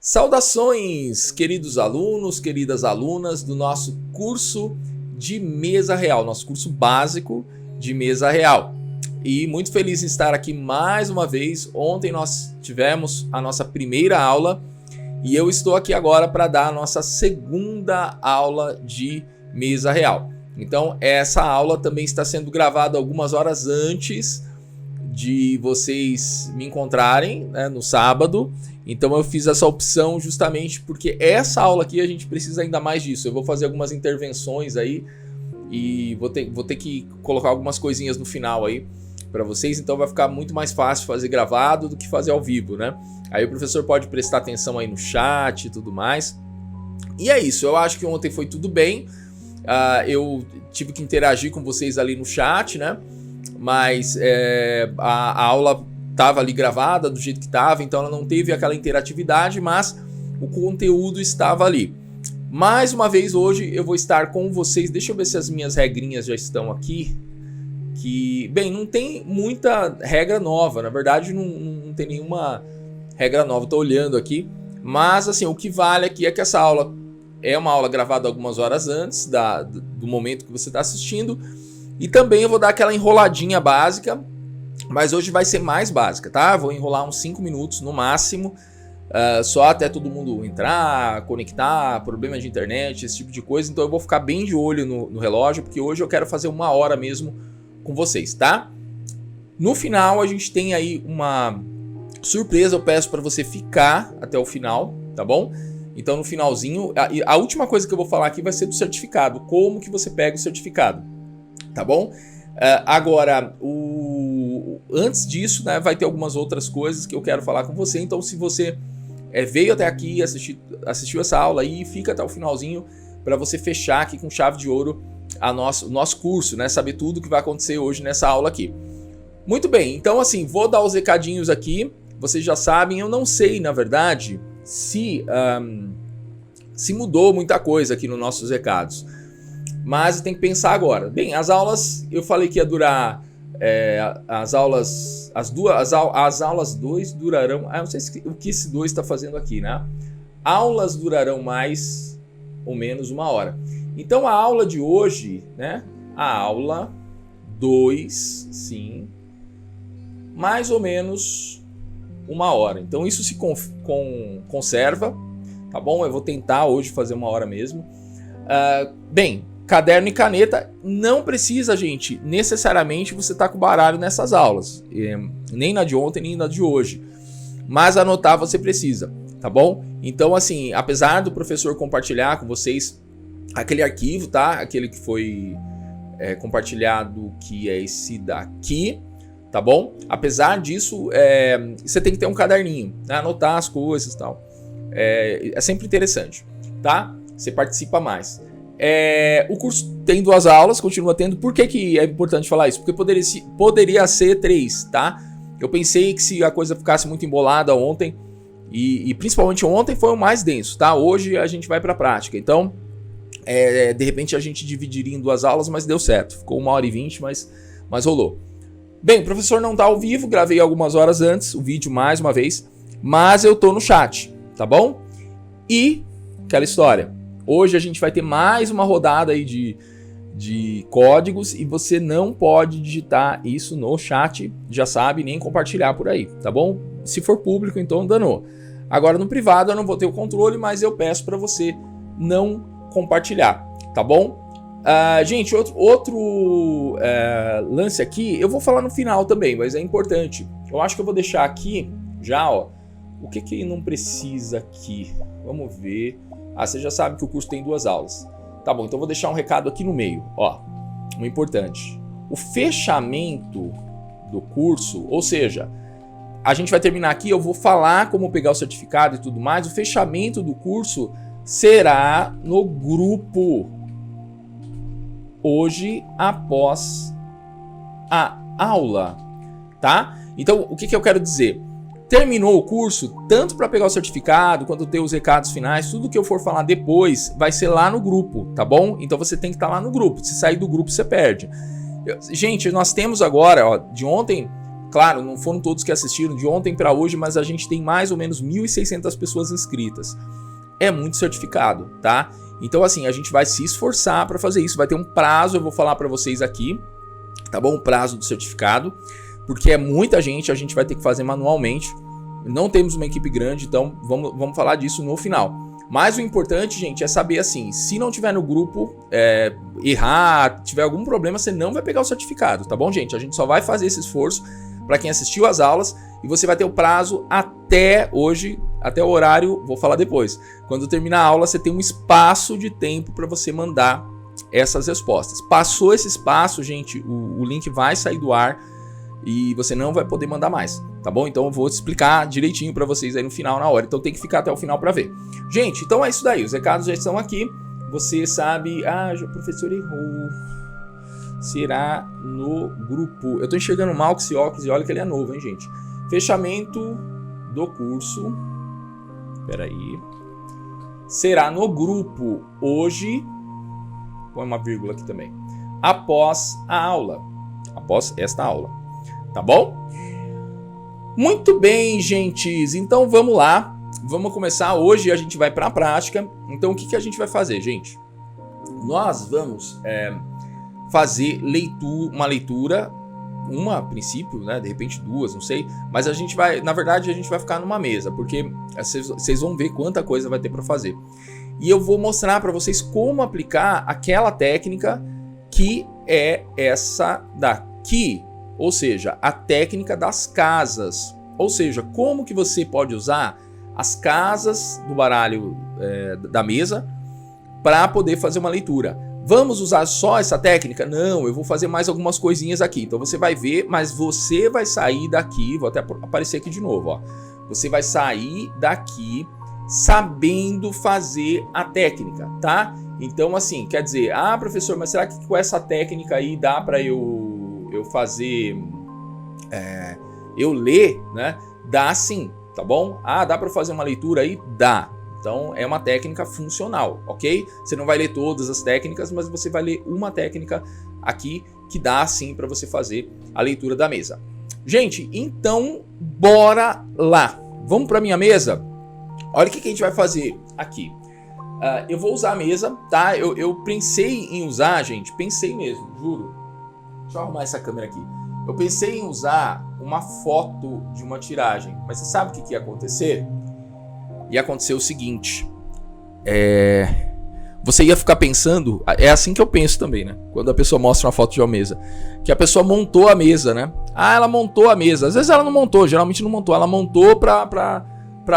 Saudações, queridos alunos, queridas alunas do nosso curso de mesa real, nosso curso básico de mesa real. E muito feliz em estar aqui mais uma vez. Ontem nós tivemos a nossa primeira aula e eu estou aqui agora para dar a nossa segunda aula de mesa real. Então essa aula também está sendo gravada algumas horas antes de vocês me encontrarem, né, no sábado. Então eu fiz essa opção justamente porque essa aula aqui a gente precisa ainda mais disso. Eu vou fazer algumas intervenções aí e vou ter que colocar algumas coisinhas no final aí para vocês, então vai ficar muito mais fácil fazer gravado do que fazer ao vivo, né? Aí o professor pode prestar atenção aí no chat e tudo mais. E é isso, eu acho que ontem foi tudo bem. Eu tive que interagir com vocês ali no chat, né? Mas a aula estava ali gravada do jeito que estava, então ela não teve aquela interatividade, mas o conteúdo estava ali. Mais uma vez hoje eu vou estar com vocês, deixa eu ver se as minhas regrinhas já estão aqui, que, bem, não tem muita regra nova, na verdade não tem nenhuma regra nova, estou olhando aqui, mas assim, o que vale aqui é que essa aula é uma aula gravada algumas horas antes do momento que você está assistindo, e também eu vou dar aquela enroladinha básica, mas hoje vai ser mais básica, tá? Vou enrolar uns 5 minutos no máximo, só até todo mundo entrar, conectar, problema de internet, esse tipo de coisa. Então eu vou ficar bem de olho no relógio, porque hoje eu quero fazer 1 hora mesmo com vocês, tá? No final a gente tem aí uma surpresa, eu peço para você ficar até o final, tá bom? Então no finalzinho, a última coisa que eu vou falar aqui vai ser do certificado, como que você pega o certificado, tá bom? Agora, antes disso, né, vai ter algumas outras coisas que eu quero falar com você. Então, se você veio até aqui, assistiu essa aula aí, fica até o finalzinho para você fechar aqui com chave de ouro o nosso curso, né? Saber tudo o que vai acontecer hoje nessa aula aqui. Muito bem, então assim, vou dar os recadinhos aqui. Vocês já sabem, eu não sei, na verdade, se mudou muita coisa aqui nos nossos recados. Mas tem que pensar agora. Bem, as aulas, eu falei que ia durar, as aulas 2 durarão, eu não sei o que esse 2 está fazendo aqui, né? Aulas durarão mais ou menos 1 hora. Então a aula de hoje, né? A aula 2, sim, mais ou menos 1 hora. Então isso se conserva, tá bom? Eu vou tentar hoje fazer 1 hora mesmo. Bem, caderno e caneta, não precisa, gente, necessariamente você tá com o baralho nessas aulas, nem na de ontem, nem na de hoje, mas anotar você precisa, tá bom? Então, assim, apesar do professor compartilhar com vocês aquele arquivo, tá? Aquele que foi compartilhado, que é esse daqui, tá bom? Apesar disso, você tem que ter um caderninho, né? Anotar as coisas e tal. É sempre interessante, tá? Você participa mais. O curso tem 2 aulas, continua tendo. Por que é importante falar isso? Porque poderia ser 3, tá? Eu pensei que se a coisa ficasse muito embolada ontem, e principalmente ontem foi o mais denso, tá? Hoje a gente vai para a prática. Então, de repente a gente dividiria em 2 aulas, mas deu certo. Ficou 1h20, mas rolou. Bem, o professor não tá ao vivo, gravei algumas horas antes o vídeo mais uma vez, mas eu tô no chat, tá bom? E aquela história. Hoje a gente vai ter mais uma rodada aí de códigos e você não pode digitar isso no chat, já sabe, nem compartilhar por aí, tá bom? Se for público, então danou. Agora no privado eu não vou ter o controle, mas eu peço para você não compartilhar, tá bom? Gente, outro lance aqui, eu vou falar no final também, mas é importante. Eu acho que eu vou deixar aqui já, ó, o que não precisa aqui. Vamos ver. Você já sabe que o curso tem 2 aulas. Tá bom, então eu vou deixar um recado aqui no meio, ó, um importante. O fechamento do curso, ou seja, a gente vai terminar aqui, eu vou falar como pegar o certificado e tudo mais. O fechamento do curso será no grupo hoje após a aula, tá? Então, o que eu quero dizer? Terminou o curso, tanto para pegar o certificado, quanto ter os recados finais, tudo que eu for falar depois vai ser lá no grupo, tá bom? Então você tem que estar lá no grupo, se sair do grupo você perde. Gente, nós temos agora, ó, de ontem Claro, não foram todos que assistiram de ontem para hoje, mas a gente tem mais ou menos 1.600 pessoas inscritas. É muito certificado, tá? Então assim, a gente vai se esforçar para fazer isso. Vai ter um prazo, eu vou falar para vocês aqui, tá bom? O prazo do certificado, porque é muita gente, a gente vai ter que fazer manualmente. Não temos uma equipe grande, então vamos falar disso no final. Mas o importante, gente, é saber assim, se não tiver no grupo, errar, tiver algum problema, você não vai pegar o certificado, tá bom, gente? A gente só vai fazer esse esforço para quem assistiu às aulas e você vai ter o prazo até hoje, até o horário, vou falar depois. Quando terminar a aula, você tem um espaço de tempo para você mandar essas respostas. Passou esse espaço, gente, o link vai sair do ar e você não vai poder mandar mais, tá bom? Então eu vou explicar direitinho para vocês aí no final, na hora. Então tem que ficar até o final para ver. Gente, então é isso daí. Os recados já estão aqui. Você sabe... Ah, o professor errou. Será no grupo. Eu tô enxergando mal com esse óculos e olha que ele é novo, hein, gente? Fechamento do curso. Peraí. Será no grupo hoje. Põe uma vírgula aqui também. Após a aula. Após esta aula. Tá bom? Muito bem, gentes. Então vamos lá. Vamos começar. Hoje a gente vai para a prática. Então o que a gente vai fazer, gente? Nós vamos fazer uma leitura, uma a princípio, né? De repente duas, não sei. Mas a gente vai, na verdade, a gente vai ficar numa mesa, porque vocês vão ver quanta coisa vai ter para fazer. E eu vou mostrar para vocês como aplicar aquela técnica que é essa daqui. Ou seja, a técnica das casas. Ou seja, como que você pode usar as casas do baralho da mesa para poder fazer uma leitura. Vamos usar só essa técnica? Não, eu vou fazer mais algumas coisinhas aqui. Então você vai ver, mas você vai sair daqui, vou até aparecer aqui de novo, ó. Você vai sair daqui sabendo fazer a técnica, tá? Então assim, quer dizer, professor, mas será que com essa técnica aí dá para eu fazer, eu ler, né? Dá sim, tá bom? Dá para fazer uma leitura aí? Dá. Então é uma técnica funcional, ok? Você não vai ler todas as técnicas, mas você vai ler uma técnica aqui que dá sim para você fazer a leitura da mesa. Gente, então bora lá. Vamos para minha mesa? Olha o que a gente vai fazer aqui. Eu vou usar a mesa, tá? Eu pensei em usar, gente, pensei mesmo, juro. Deixa eu arrumar essa câmera aqui. Eu pensei em usar uma foto de uma tiragem, mas você sabe o que ia acontecer? Ia acontecer o seguinte, você ia ficar pensando, é assim que eu penso também, né? Quando a pessoa mostra uma foto de uma mesa, que a pessoa montou a mesa, né? Ela montou a mesa, às vezes ela não montou, geralmente não montou, ela montou pra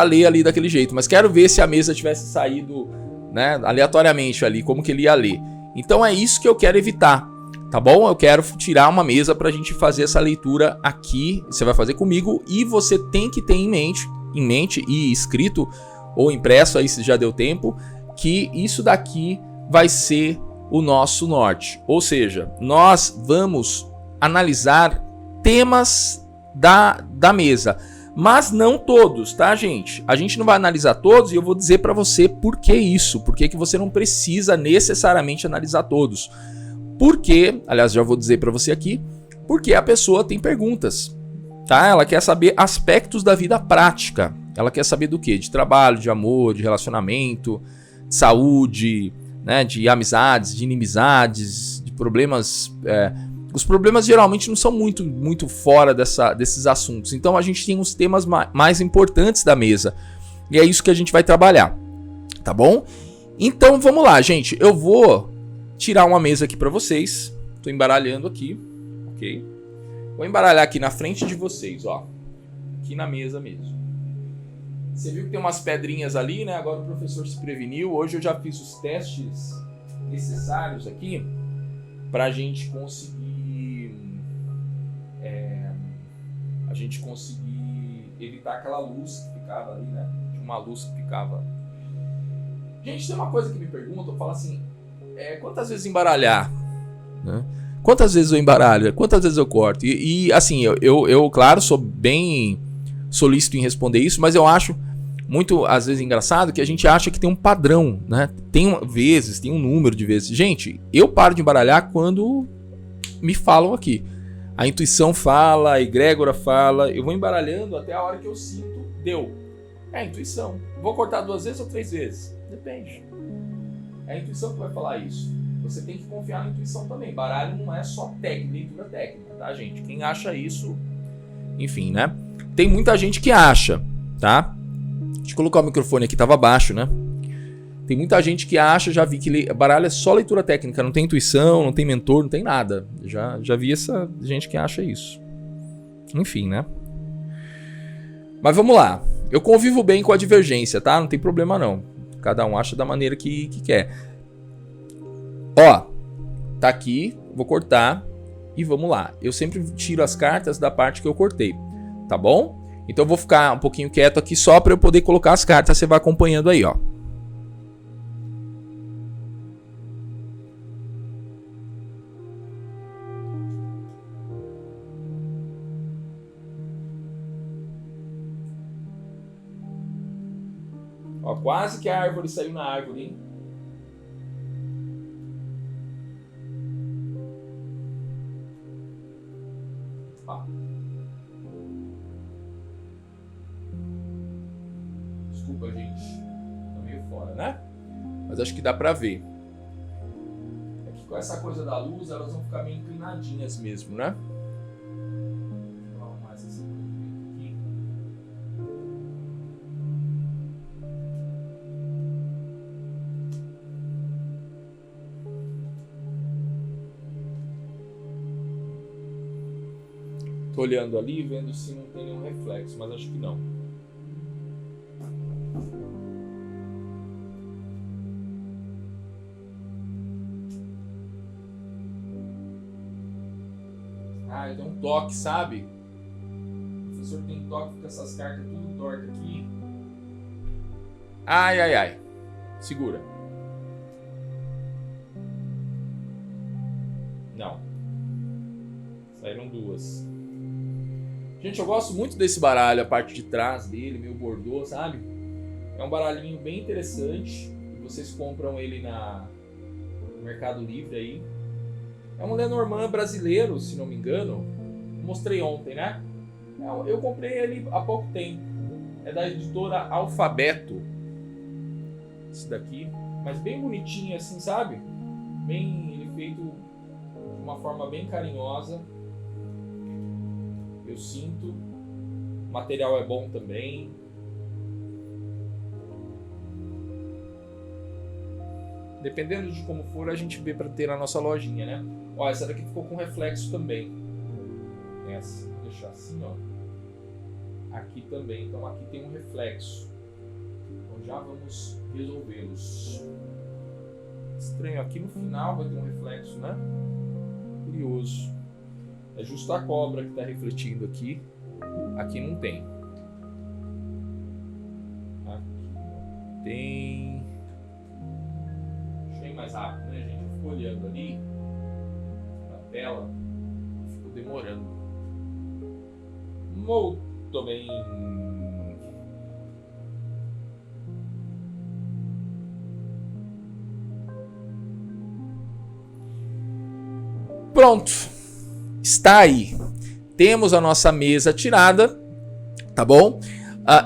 ler ali daquele jeito, mas quero ver se a mesa tivesse saído, né, aleatoriamente ali, como que ele ia ler. Então é isso que eu quero evitar. Tá bom? Eu quero tirar uma mesa pra gente fazer essa leitura aqui. Você vai fazer comigo e você tem que ter em mente e escrito ou impresso, aí se já deu tempo, que isso daqui vai ser o nosso norte. Ou seja, nós vamos analisar temas da mesa, mas não todos, tá, gente? A gente não vai analisar todos e eu vou dizer pra você por que isso, por que você não precisa necessariamente analisar todos. Porque, aliás, já vou dizer para você aqui, porque a pessoa tem perguntas, tá? Ela quer saber aspectos da vida prática. Ela quer saber do quê? De trabalho, de amor, de relacionamento, de saúde, né? De amizades, de inimizades, de problemas. Os problemas geralmente não são muito fora desses assuntos. Então a gente tem os temas mais importantes da mesa. E é isso que a gente vai trabalhar, tá bom? Então vamos lá, gente. Eu vou tirar uma mesa aqui para vocês. Tô embaralhando aqui, ok? Vou embaralhar aqui na frente de vocês, ó. Aqui na mesa mesmo. Você viu que tem umas pedrinhas ali, né? Agora o professor se preveniu. Hoje eu já fiz os testes necessários aqui pra gente conseguir evitar aquela luz que ficava ali, né? Tinha uma luz que ficava. Gente, tem uma coisa que me perguntam, eu falo assim, quantas vezes embaralhar? Né? Quantas vezes eu embaralho? Quantas vezes eu corto? E assim, eu claro, sou bem solícito em responder isso, mas eu acho muito, às vezes, engraçado que a gente acha que tem um padrão, né? Tem um número de vezes. Gente, eu paro de embaralhar quando me falam aqui. A intuição fala, a egrégora fala, eu vou embaralhando até a hora que eu sinto, deu. É a intuição. Vou cortar 2 vezes ou 3 vezes? Depende. É a intuição que vai falar isso. Você tem que confiar na intuição também. Baralho não é só leitura técnica, tá, gente? Quem acha isso, enfim, né? Tem muita gente que acha, tá? Deixa eu colocar o microfone aqui, tava baixo, né? Tem muita gente que acha, já vi que baralho é só leitura técnica, não tem intuição, não tem mentor, não tem nada. Já vi essa gente que acha isso. Enfim, né? Mas vamos lá. Eu convivo bem com a divergência, tá? Não tem problema não. Cada um acha da maneira que quer. Ó, tá aqui, vou cortar e vamos lá. Eu sempre tiro as cartas da parte que eu cortei, tá bom? Então eu vou ficar um pouquinho quieto aqui só para eu poder colocar as cartas, você vai acompanhando aí, ó. Ó, quase que a árvore saiu na árvore, hein? Ó. Desculpa, gente. Tá meio fora, né? Mas acho que dá pra ver. É que com essa coisa da luz, elas vão ficar meio inclinadinhas mesmo, né? Tô olhando ali, vendo se não tem nenhum reflexo, mas acho que não. Ah, ele tem um toque, sabe? O professor tem toque com essas cartas tudo tortas aqui. Ai, ai, ai. Segura. Não. Saíram 2. Gente, eu gosto muito desse baralho, a parte de trás dele, meio bordô, sabe? É um baralhinho bem interessante. Vocês compram ele no Mercado Livre aí. É um Lenormand brasileiro, se não me engano. Mostrei ontem, né? Eu comprei ele há pouco tempo. É da editora Alfabeto. Esse daqui. Mas bem bonitinho assim, sabe? Ele feito de uma forma bem carinhosa. Eu sinto. O material é bom também. Dependendo de como for, a gente vê para ter na nossa lojinha, né? Ó, essa daqui ficou com reflexo também. Essa, vou deixar assim, ó. Aqui também. Então aqui tem um reflexo. Então já vamos resolvê-los. Estranho, aqui no final vai ter um reflexo, né? Curioso. É justo a cobra que está refletindo aqui. Aqui não tem. Aqui não tem. Deixa eu ir mais rápido, né, gente? Eu fico olhando ali na tela e fico demorando. Muito bem. Pronto. Está aí. Temos a nossa mesa tirada, tá bom?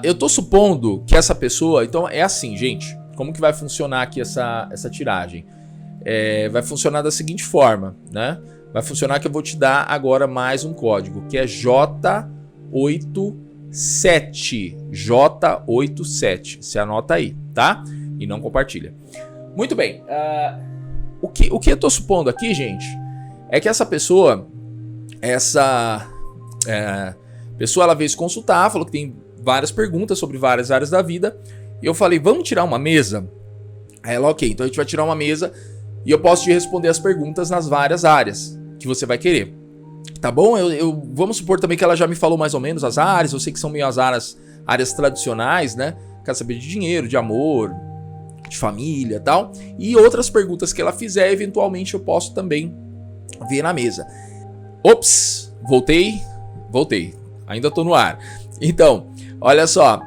Eu tô supondo que essa pessoa... Então é assim, gente. Como que vai funcionar aqui essa tiragem? Vai funcionar da seguinte forma, né? Vai funcionar que eu vou te dar agora mais um código, que é J87. J87. Você anota aí, tá? E não compartilha. Muito bem. O que eu tô supondo aqui, gente, é que essa pessoa... pessoa ela veio se consultar, falou que tem várias perguntas sobre várias áreas da vida. E eu falei, vamos tirar uma mesa? Aí ela, ok, então a gente vai tirar uma mesa e eu posso te responder as perguntas nas várias áreas que você vai querer. Tá bom? Vamos supor também que ela já me falou mais ou menos as áreas. Eu sei que são meio as áreas tradicionais, né? Quer saber de dinheiro, de amor, de família e tal. E outras perguntas que ela fizer, eventualmente eu posso também ver na mesa. Ops, voltei, ainda tô no ar. Então, olha só,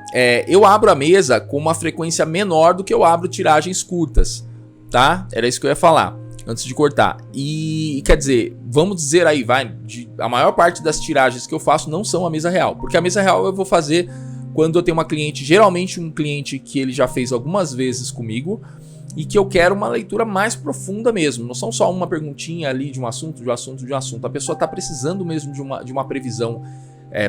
eu abro a mesa com uma frequência menor do que eu abro tiragens curtas, tá? Era isso que eu ia falar. Antes de cortar. E quer dizer, vamos dizer aí, a maior parte das tiragens que eu faço não são a mesa real. Porque a mesa real eu vou fazer quando eu tenho uma cliente, geralmente um cliente que ele já fez algumas vezes comigo e que eu quero uma leitura mais profunda mesmo. Não são só uma perguntinha ali de um assunto. A pessoa está precisando mesmo de uma previsão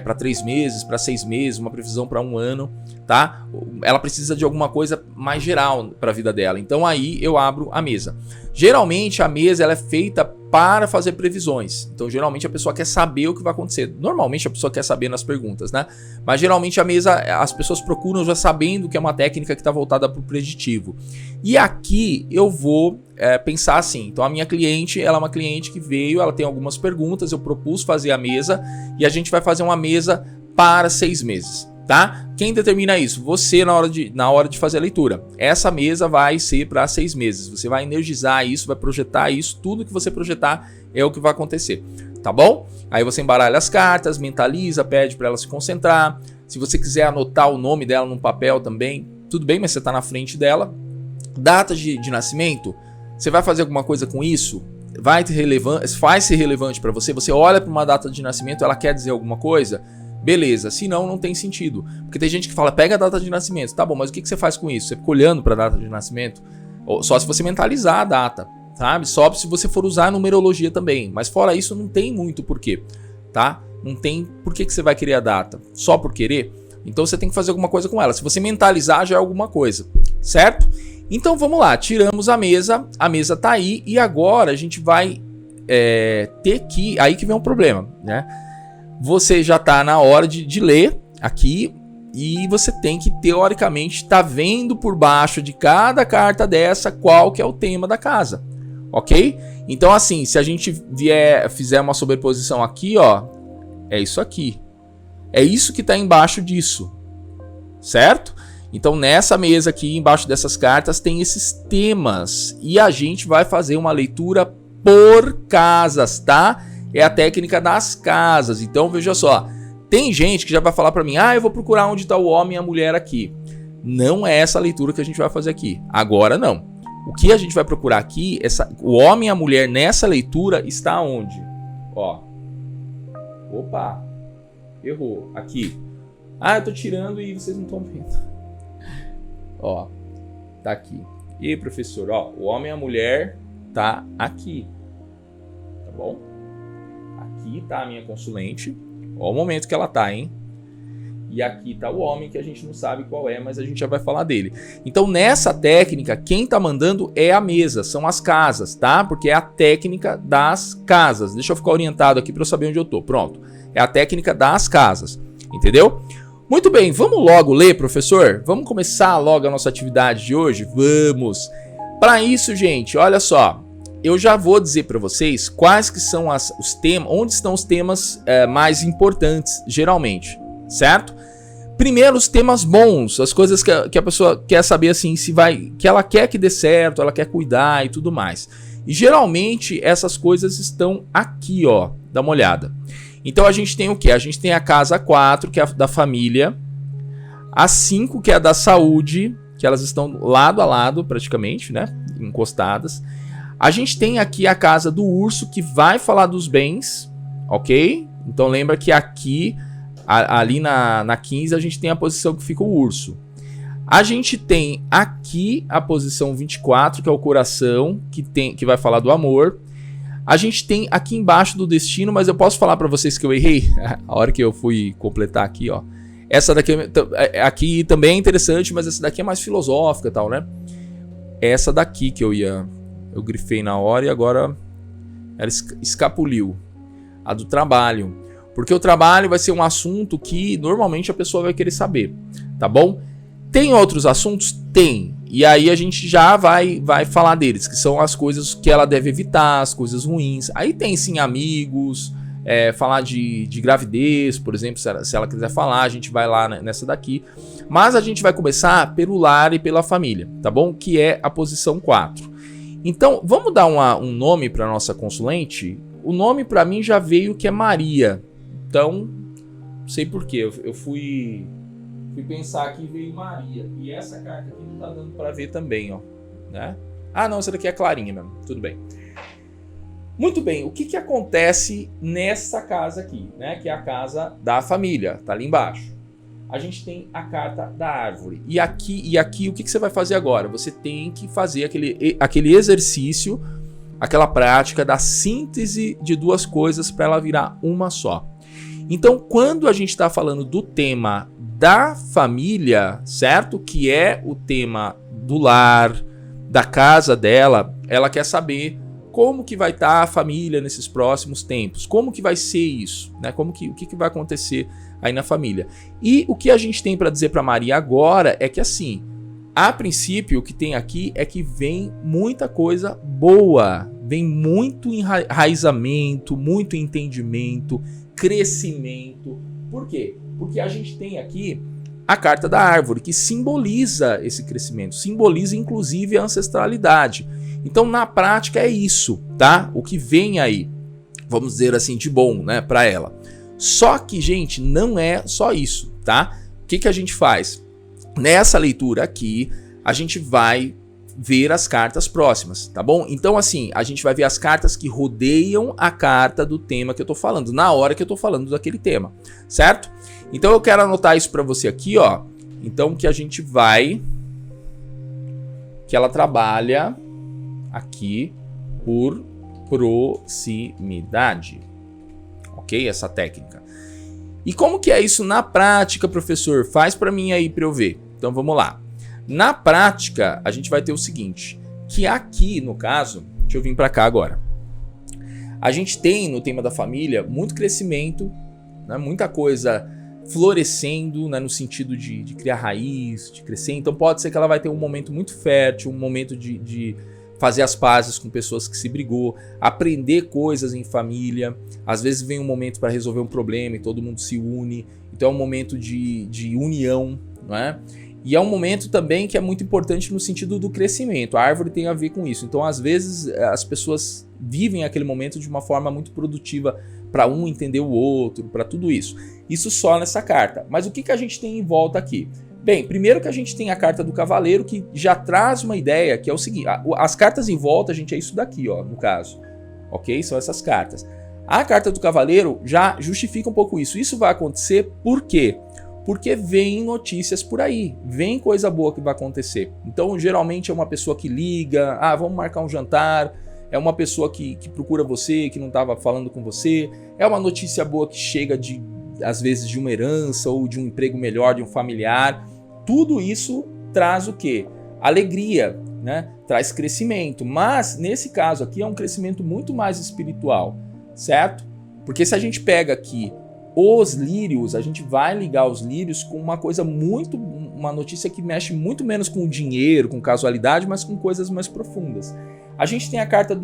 para 3 meses, para 6 meses, uma previsão para 1 ano, tá? Ela precisa de alguma coisa mais geral para a vida dela. Então aí eu abro a mesa. Geralmente a mesa ela é feita para fazer previsões. Então geralmente a pessoa quer saber o que vai acontecer. Normalmente a pessoa quer saber nas perguntas, né? Mas geralmente a mesa, as pessoas procuram já sabendo que é uma técnica que está voltada para o preditivo. E aqui eu vou pensar assim. Então a minha cliente, ela é uma cliente que veio, ela tem algumas perguntas, eu propus fazer a mesa e a gente vai fazer uma mesa para 6 meses. Tá? Quem determina isso? Você na hora de fazer a leitura. Essa mesa vai ser para 6 meses. Você vai energizar isso, vai projetar isso. Tudo que você projetar é o que vai acontecer. Tá bom? Aí você embaralha as cartas, mentaliza, pede para ela se concentrar. Se você quiser anotar o nome dela num papel também, tudo bem, mas você está na frente dela. Data de nascimento. Você vai fazer alguma coisa com isso? Vai ser relevante para você? Você olha para uma data de nascimento, ela quer dizer alguma coisa? Beleza, senão não tem sentido. Porque tem gente que fala, pega a data de nascimento. Tá bom, mas o que você faz com isso? Você fica olhando para a data de nascimento? Só se você mentalizar a data, sabe? Só se você for usar a numerologia também. Mas fora isso, não tem muito porquê, tá? Não tem por que você vai querer a data. Só por querer? Então você tem que fazer alguma coisa com ela. Se você mentalizar, já é alguma coisa, certo? Então vamos lá, tiramos a mesa tá aí e agora a gente vai ter que... Aí que vem um problema, né? Você já está na hora de ler aqui e você tem que, teoricamente, estar vendo por baixo de cada carta dessa qual que é o tema da casa, ok? Então, assim, se a gente fizer uma sobreposição aqui, ó, é isso aqui. É isso que está embaixo disso, certo? Então, nessa mesa aqui, embaixo dessas cartas, tem esses temas e a gente vai fazer uma leitura por casas, tá? É a técnica das casas. Então, veja só. Tem gente que já vai falar para mim, eu vou procurar onde está o homem e a mulher aqui. Não é essa leitura que a gente vai fazer aqui. Agora, não. O que a gente vai procurar aqui, o homem e a mulher nessa leitura está onde? Ó. Opa. Errou. Aqui. Eu tô tirando e vocês não estão vendo. Ó. Tá aqui. E aí, professor? Ó, o homem e a mulher tá aqui. Tá bom? Aqui tá a minha consulente. Olha o momento que ela tá, hein? E aqui tá o homem que a gente não sabe qual é, mas a gente já vai falar dele. Então, nessa técnica, quem tá mandando é a mesa, são as casas, tá? Porque é a técnica das casas. Deixa eu ficar orientado aqui para eu saber onde eu tô. Pronto. É a técnica das casas. Entendeu? Muito bem, vamos logo ler, professor? Vamos começar logo a nossa atividade de hoje? Vamos! Para isso, gente, olha só. Eu já vou dizer para vocês quais que são os temas, onde estão os temas mais importantes, geralmente, certo? Primeiro, os temas bons, as coisas que a pessoa quer saber assim, que ela quer que dê certo, ela quer cuidar e tudo mais. E geralmente essas coisas estão aqui, ó, dá uma olhada. Então a gente tem o quê? A gente tem a casa 4, que é a da família, a 5, que é a da saúde, que elas estão lado a lado praticamente, né, encostadas. A gente tem aqui a casa do urso, que vai falar dos bens, ok? Então lembra que aqui, ali na 15, a gente tem a posição que fica o urso. A gente tem aqui a posição 24, que é o coração, que vai falar do amor. A gente tem aqui embaixo do destino, mas eu posso falar para vocês que eu errei? A hora que eu fui completar aqui, ó. Essa daqui aqui também é interessante, mas essa daqui é mais filosófica e tal, né? Essa daqui que eu grifei na hora e agora ela escapuliu. A do trabalho. Porque o trabalho vai ser um assunto que normalmente a pessoa vai querer saber, tá bom? Tem outros assuntos? Tem. E aí a gente já vai falar deles, que são as coisas que ela deve evitar, as coisas ruins. Aí tem sim amigos, falar de gravidez, por exemplo, se ela quiser falar, a gente vai lá nessa daqui. Mas a gente vai começar pelo lar e pela família, tá bom? Que é a posição 4. Então, vamos dar um nome para nossa consulente? O nome para mim já veio que é Maria. Então, não sei porquê, eu fui pensar aqui e veio Maria. E essa carta aqui não tá dando para ver também, ó, né? Ah, não, essa daqui é clarinha mesmo, tudo bem. Muito bem, o que acontece nessa casa aqui, né? Que é a casa da família, tá ali embaixo. A gente tem a carta da árvore. E aqui o que você vai fazer agora? Você tem que fazer aquele exercício, aquela prática da síntese de duas coisas para ela virar uma só. Então, quando a gente está falando do tema da família, certo? Que é o tema do lar, da casa dela, ela quer saber como que vai estar a família nesses próximos tempos, como que vai ser isso, né? O que vai acontecer aí na família. E o que a gente tem para dizer para Maria agora é que assim, a princípio o que tem aqui é que vem muita coisa boa, vem muito enraizamento, muito entendimento, crescimento. Por quê? Porque a gente tem aqui a carta da árvore, que simboliza esse crescimento, simboliza inclusive a ancestralidade. Então, na prática é isso, tá? O que vem aí, vamos dizer assim, de bom, né, para ela. Só que, gente, não é só isso, tá? O que a gente faz? Nessa leitura aqui, a gente vai ver as cartas próximas, tá bom? Então, assim, a gente vai ver as cartas que rodeiam a carta do tema que eu tô falando, na hora que eu tô falando daquele tema, certo? Então, eu quero anotar isso para você aqui, ó. Então, que a gente vai... que ela trabalha aqui por proximidade, ok? Essa técnica. E como que é isso na prática, professor? Faz para mim aí para eu ver. Então vamos lá. Na prática, a gente vai ter o seguinte, que aqui, no caso, deixa eu vir para cá agora. A gente tem no tema da família muito crescimento, né? Muita coisa florescendo, né? No sentido de criar raiz, de crescer. Então pode ser que ela vai ter um momento muito fértil, um momento de fazer as pazes com pessoas que se brigou, aprender coisas em família. Às vezes vem um momento para resolver um problema e todo mundo se une. Então é um momento de união, não é? E é um momento também que é muito importante no sentido do crescimento. A árvore tem a ver com isso. Então, às vezes, as pessoas vivem aquele momento de uma forma muito produtiva para um entender o outro, para tudo isso. Isso só nessa carta. Mas o que a gente tem em volta aqui? Bem, primeiro que a gente tem a carta do cavaleiro, que já traz uma ideia, que é o seguinte, as cartas em volta, gente, é isso daqui, ó, no caso, ok? São essas cartas. A carta do cavaleiro já justifica um pouco isso. Isso vai acontecer por quê? Porque vem notícias por aí, vem coisa boa que vai acontecer. Então, geralmente é uma pessoa que liga, vamos marcar um jantar, é uma pessoa que procura você, que não estava falando com você, é uma notícia boa que chega às vezes de uma herança ou de um emprego melhor, de um familiar. Tudo isso traz o quê? Alegria, né? Traz crescimento, mas nesse caso aqui é um crescimento muito mais espiritual, certo? Porque se a gente pega aqui os lírios, a gente vai ligar os lírios com uma notícia que mexe muito menos com o dinheiro, com casualidade, mas com coisas mais profundas. A gente tem a carta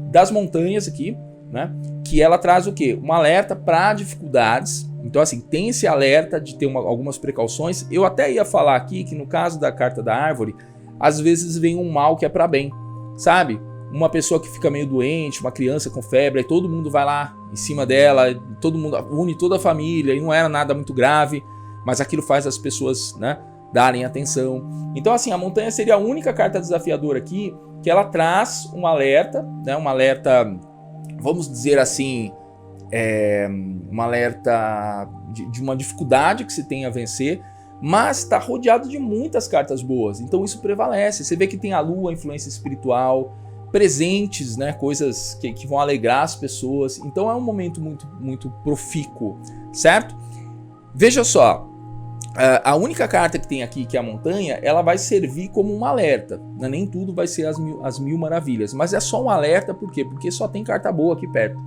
das montanhas aqui, né? Que ela traz o quê? Um alerta para dificuldades. Então, assim, tem esse alerta de ter algumas precauções. Eu até ia falar aqui que no caso da carta da árvore, às vezes vem um mal que é para bem, sabe? Uma pessoa que fica meio doente, uma criança com febre, aí todo mundo vai lá em cima dela, todo mundo une toda a família, e não era nada muito grave, mas aquilo faz as pessoas, né, darem atenção. Então, assim, a montanha seria a única carta desafiadora aqui, que ela traz um alerta, né, um alerta, vamos dizer assim, um alerta de uma dificuldade que se tem a vencer, mas está rodeado de muitas cartas boas, então isso prevalece. Você vê que tem a lua, a influência espiritual, presentes, né, coisas que vão alegrar as pessoas. Então é um momento muito, muito profícuo, certo? Veja só, a única carta que tem aqui, que é a montanha, ela vai servir como um alerta, né? Nem tudo vai ser as mil maravilhas, mas é só um alerta, por quê? Porque só tem carta boa aqui perto,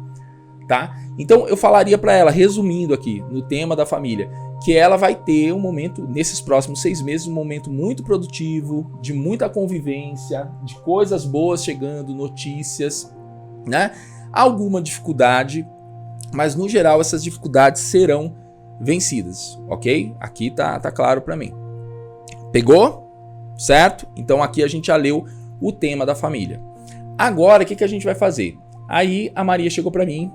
tá? Então eu falaria para ela, resumindo aqui, no tema da família, que ela vai ter um momento, nesses próximos 6 meses, um momento muito produtivo, de muita convivência, de coisas boas chegando, notícias, né? Alguma dificuldade, mas no geral essas dificuldades serão vencidas, ok? Aqui tá claro para mim. Pegou? Certo? Então aqui a gente já leu o tema da família. Agora, o que a gente vai fazer? Aí a Maria chegou para mim,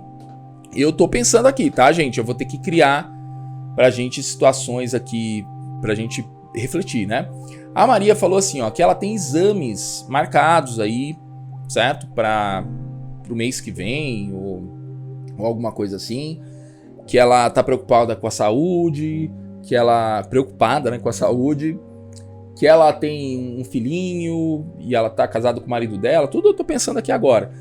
eu tô pensando aqui, tá, gente? Eu vou ter que criar pra gente situações aqui, pra gente refletir, né? A Maria falou assim, ó, que ela tem exames marcados aí, certo? pro mês que vem, ou alguma coisa assim, que ela tá preocupada com a saúde, preocupada, né, com a saúde, que ela tem um filhinho e ela tá casada com o marido dela, tudo eu tô pensando aqui agora.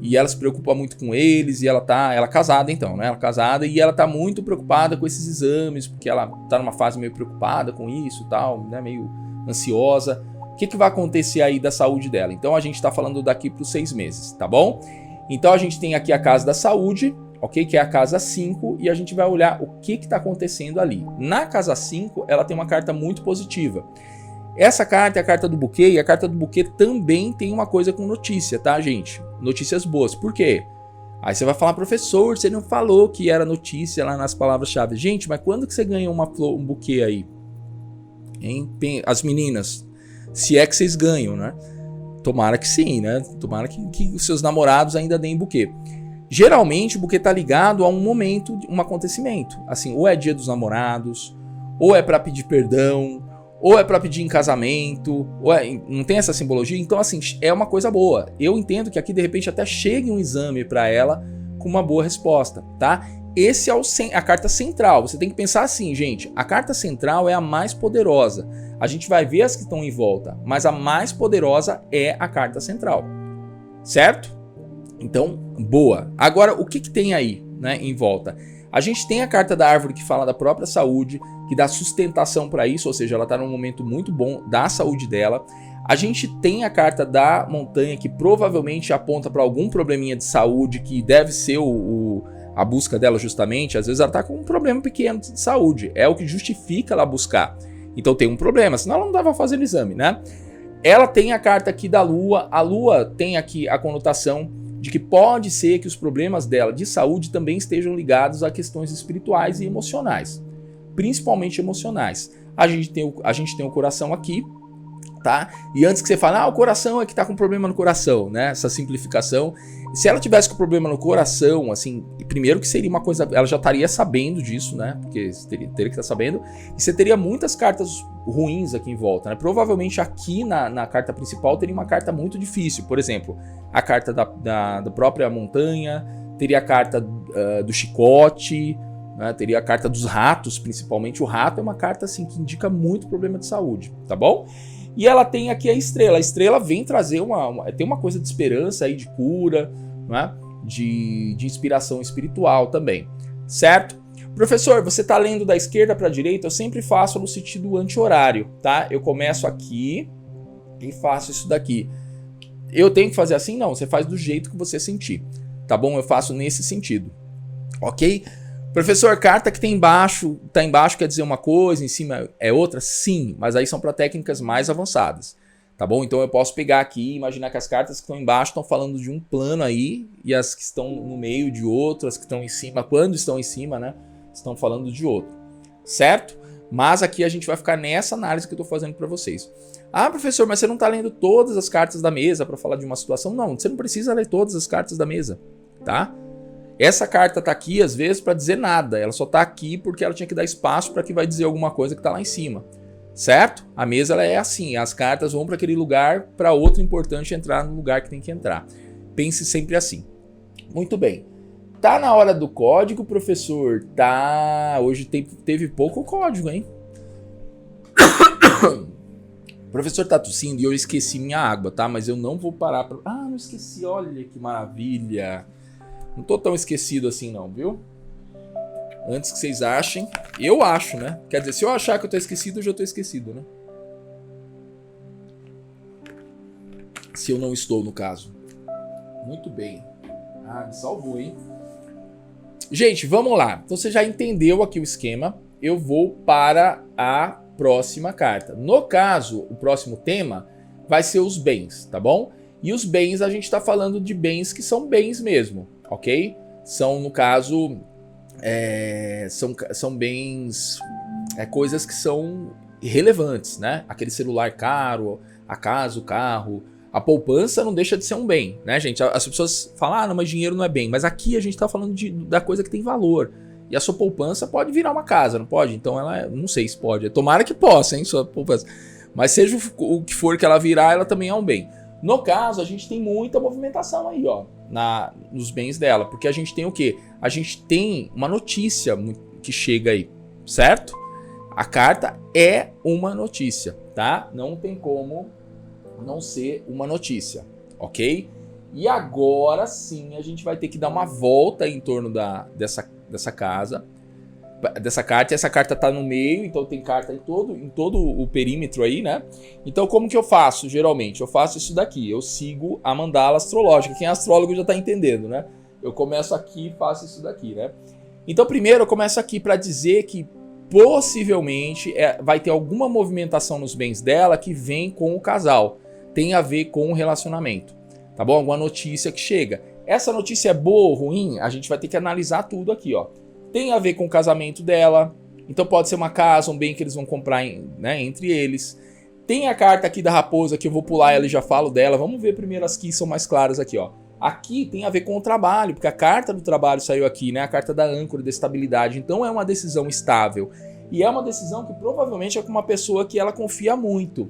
E ela se preocupa muito com eles, e ela é casada então, né? Ela é casada e ela tá muito preocupada com esses exames, porque ela tá numa fase meio preocupada com isso e tal, né? Meio ansiosa. O que vai acontecer aí da saúde dela? Então a gente tá falando daqui pros 6 meses, tá bom? Então a gente tem aqui a casa da saúde, ok? Que é a casa 5, e a gente vai olhar o que tá acontecendo ali. Na casa 5, ela tem uma carta muito positiva. Essa carta é a carta do buquê, e a carta do buquê também tem uma coisa com notícia, tá, gente? Notícias boas. Por quê? Aí você vai falar, professor, você não falou que era notícia lá nas palavras-chave. Gente, mas quando que você ganha uma flor, um buquê aí? Hein? As meninas, se é que vocês ganham, né? Tomara que sim, né? Tomara que os seus namorados ainda deem buquê. Geralmente o buquê tá ligado a um momento, um acontecimento. Assim, ou é dia dos namorados, ou é para pedir perdão, ou é para pedir em casamento, não tem essa simbologia? Então, assim, é uma coisa boa. Eu entendo que aqui, de repente, até chegue um exame para ela com uma boa resposta, tá? Esse é a carta central. Você tem que pensar assim, gente, a carta central é a mais poderosa. A gente vai ver as que estão em volta, mas a mais poderosa é a carta central, certo? Então, boa. Agora, o que tem aí, né, em volta? A gente tem a carta da árvore que fala da própria saúde, que dá sustentação para isso, ou seja, ela está num momento muito bom da saúde dela. A gente tem a carta da montanha, que provavelmente aponta para algum probleminha de saúde, que deve ser a busca dela justamente. Às vezes ela está com um problema pequeno de saúde, é o que justifica ela buscar. Então tem um problema, senão ela não dava fazer o exame, né? Ela tem a carta aqui da lua, a lua tem aqui a conotação de que pode ser que os problemas dela de saúde também estejam ligados a questões espirituais e emocionais, principalmente emocionais. A gente tem o coração aqui, tá? E antes que você fale, o coração é que tá com problema no coração, né? Essa simplificação. Se ela tivesse com problema no coração, assim, primeiro que seria uma coisa, ela já estaria sabendo disso, né? Porque teria que estar sabendo. E você teria muitas cartas ruins aqui em volta, né? Provavelmente aqui na carta principal teria uma carta muito difícil. Por exemplo, a carta da própria montanha, teria a carta do chicote, né? Teria a carta dos ratos, principalmente. O rato é uma carta assim que indica muito problema de saúde, tá bom? E ela tem aqui a estrela. A estrela vem trazer tem uma coisa de esperança aí, de cura, né? de inspiração espiritual também, certo? Professor, você está lendo da esquerda para a direita? Eu sempre faço no sentido anti-horário, tá? Eu começo aqui e faço isso daqui. Eu tenho que fazer assim? Não, você faz do jeito que você sentir, tá bom? Eu faço nesse sentido, ok? Professor, carta que tem embaixo, tá embaixo quer dizer uma coisa, em cima é outra? Sim, mas aí são para técnicas mais avançadas, tá bom? Então eu posso pegar aqui e imaginar que as cartas que estão embaixo estão falando de um plano aí, e as que estão no meio de outro, as que estão em cima, quando estão em cima, né, estão falando de outro, certo? Mas aqui a gente vai ficar nessa análise que eu tô fazendo para vocês. Professor, mas você não tá lendo todas as cartas da mesa para falar de uma situação? Não, você não precisa ler todas as cartas da mesa, tá? Essa carta tá aqui, às vezes, para dizer nada. Ela só tá aqui porque ela tinha que dar espaço para que vai dizer alguma coisa que tá lá em cima. Certo? A mesa ela é assim. As cartas vão para aquele lugar, para outro importante entrar no lugar que tem que entrar. Pense sempre assim. Muito bem. Tá na hora do código, professor? Tá. Hoje teve pouco código, hein? O professor tá tossindo e eu esqueci minha água, tá? Mas eu não vou parar pra... não esqueci. Olha que maravilha. Não tô tão esquecido assim não, viu? Antes que vocês achem, eu acho, né? Quer dizer, se eu achar que eu tô esquecido, eu já tô esquecido, né? Se eu não estou, no caso. Muito bem. Me salvou, hein? Gente, vamos lá. Então você já entendeu aqui o esquema. Eu vou para a próxima carta. No caso, o próximo tema vai ser os bens, tá bom? E os bens, a gente tá falando de bens que são bens mesmo. Ok? São, no caso, são bens, coisas que são irrelevantes, né? Aquele celular caro, a casa, o carro. A poupança não deixa de ser um bem, né, gente? As pessoas falam, não, mas dinheiro não é bem. Mas aqui a gente tá falando da coisa que tem valor. E a sua poupança pode virar uma casa, não pode? Então ela, não sei se pode. Tomara que possa, hein, sua poupança. Mas seja o que for que ela virar, ela também é um bem. No caso, a gente tem muita movimentação aí, ó. nos bens dela. Porque a gente tem o quê? A gente tem uma notícia que chega aí, certo? A carta é uma notícia, tá? Não tem como não ser uma notícia, ok? E agora sim a gente vai ter que dar uma volta em torno dessa casa, dessa carta. E essa carta tá no meio, então tem carta em todo o perímetro aí, né? Então como que eu faço? Geralmente eu faço isso daqui, eu sigo a mandala astrológica. Quem é astrólogo já tá entendendo, né? Eu começo aqui e faço isso daqui, né? Então primeiro eu começo aqui para dizer que possivelmente vai ter alguma movimentação nos bens dela que vem com o casal, tem a ver com o relacionamento, tá bom? Alguma notícia que chega. Essa notícia é boa ou ruim? A gente vai ter que analisar tudo aqui, ó. Tem a ver com o casamento dela, então pode ser uma casa, um bem que eles vão comprar, né, entre eles. Tem a carta aqui da raposa, que eu vou pular ela e já falo dela. Vamos ver primeiro as que são mais claras aqui, ó. Aqui tem a ver com o trabalho, porque a carta do trabalho saiu aqui, né? A carta da âncora, da estabilidade. Então é uma decisão estável. E é uma decisão que provavelmente é com uma pessoa que ela confia muito,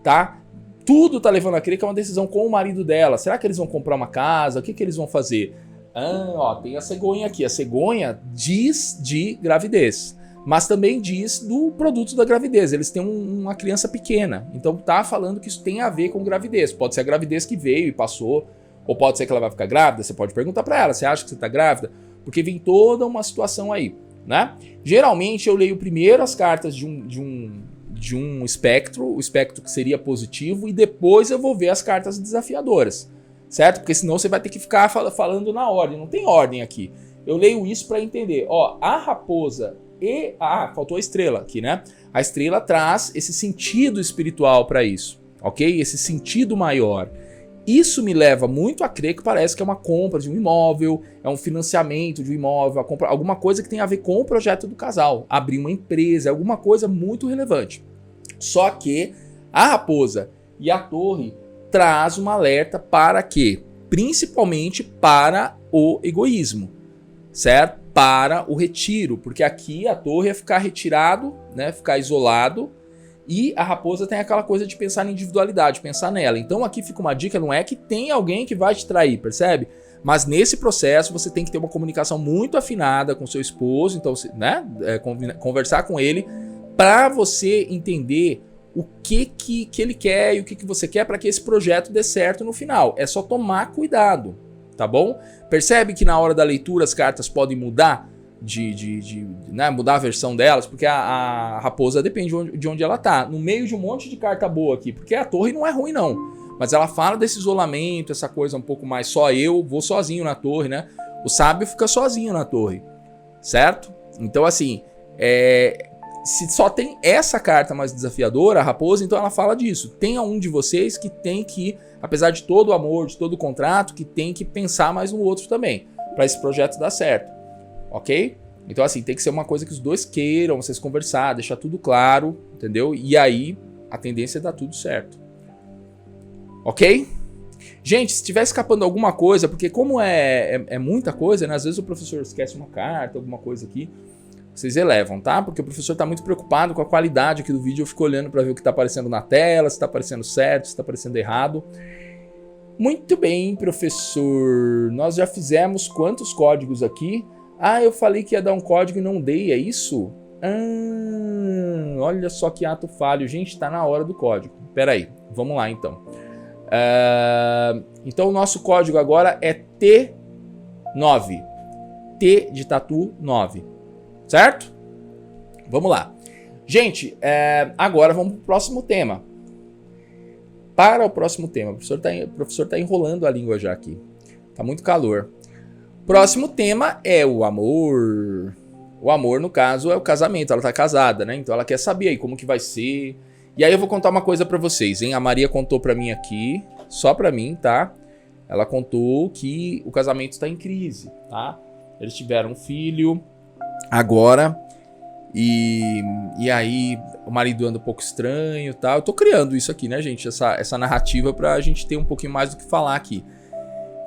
tá? Tudo tá levando a crer que é uma decisão com o marido dela. Será que eles vão comprar uma casa? O que eles vão fazer? Ó, tem a cegonha aqui. A cegonha diz de gravidez, mas também diz do produto da gravidez. Eles têm uma criança pequena. Então tá falando que isso tem a ver com gravidez. Pode ser a gravidez que veio e passou, ou pode ser que ela vai ficar grávida. Você pode perguntar para ela, você acha que você tá grávida? Porque vem toda uma situação aí, né? Geralmente eu leio primeiro as cartas de um espectro, o espectro que seria positivo, e depois eu vou ver as cartas desafiadoras, certo? Porque senão você vai ter que ficar falando na ordem, não tem ordem aqui. Eu leio isso para entender, ó, a raposa e... faltou a estrela aqui, né? A estrela traz esse sentido espiritual para isso, ok? Esse sentido maior. Isso me leva muito a crer que parece que é uma compra de um imóvel, é um financiamento de um imóvel, alguma coisa que tem a ver com o projeto do casal, abrir uma empresa, alguma coisa muito relevante. Só que a raposa e a torre traz um alerta para quê? Principalmente para o egoísmo, certo? Para o retiro, porque aqui a torre é ficar retirado, né? Ficar isolado. E a raposa tem aquela coisa de pensar na individualidade, pensar nela. Então aqui fica uma dica, não é que tem alguém que vai te trair, percebe? Mas nesse processo você tem que ter uma comunicação muito afinada com seu esposo, então, né, conversar com ele para você entender o que ele quer e o que você quer para que esse projeto dê certo no final. É só tomar cuidado, tá bom? Percebe que na hora da leitura as cartas podem mudar? Né, mudar a versão delas, porque a raposa depende de onde ela tá, no meio de um monte de carta boa aqui, porque a torre não é ruim não, mas ela fala desse isolamento, essa coisa um pouco mais só eu vou sozinho na torre, né? O sábio fica sozinho na torre, certo? Então assim, se só tem essa carta mais desafiadora, a raposa, então ela fala disso. Tenha um de vocês que tem que, apesar de todo o amor, de todo o contrato, que tem que pensar mais no outro também, para esse projeto dar certo. Ok? Então assim, tem que ser uma coisa que os dois queiram, vocês conversar, deixar tudo claro, entendeu? E aí, a tendência é dar tudo certo. Ok? Gente, se estiver escapando alguma coisa, porque como é muita coisa, né? Às vezes o professor esquece uma carta, alguma coisa aqui, vocês elevam, tá? Porque o professor tá muito preocupado com a qualidade aqui do vídeo, eu fico olhando para ver o que tá aparecendo na tela, se tá aparecendo certo, se tá aparecendo errado. Muito bem, professor. Nós já fizemos quantos códigos aqui? Eu falei que ia dar um código e não dei, é isso? Olha só que ato falho. Gente, tá na hora do código. Pera aí, vamos lá então. Então o nosso código agora é T9. T de tatu 9. Certo? Vamos lá. Agora vamos pro próximo tema. Para o próximo tema. O professor tá enrolando a língua já aqui. Tá muito calor. Próximo tema é o amor. O amor, no caso, é o casamento. Ela tá casada, né? Então ela quer saber aí como que vai ser. E aí eu vou contar uma coisa pra vocês, hein? A Maria contou pra mim aqui, só pra mim, tá? Ela contou que o casamento tá em crise, tá? Eles tiveram um filho agora. E aí o marido anda um pouco estranho, tá? Eu tô criando isso aqui, né, gente? Essa narrativa pra gente ter um pouquinho mais do que falar aqui.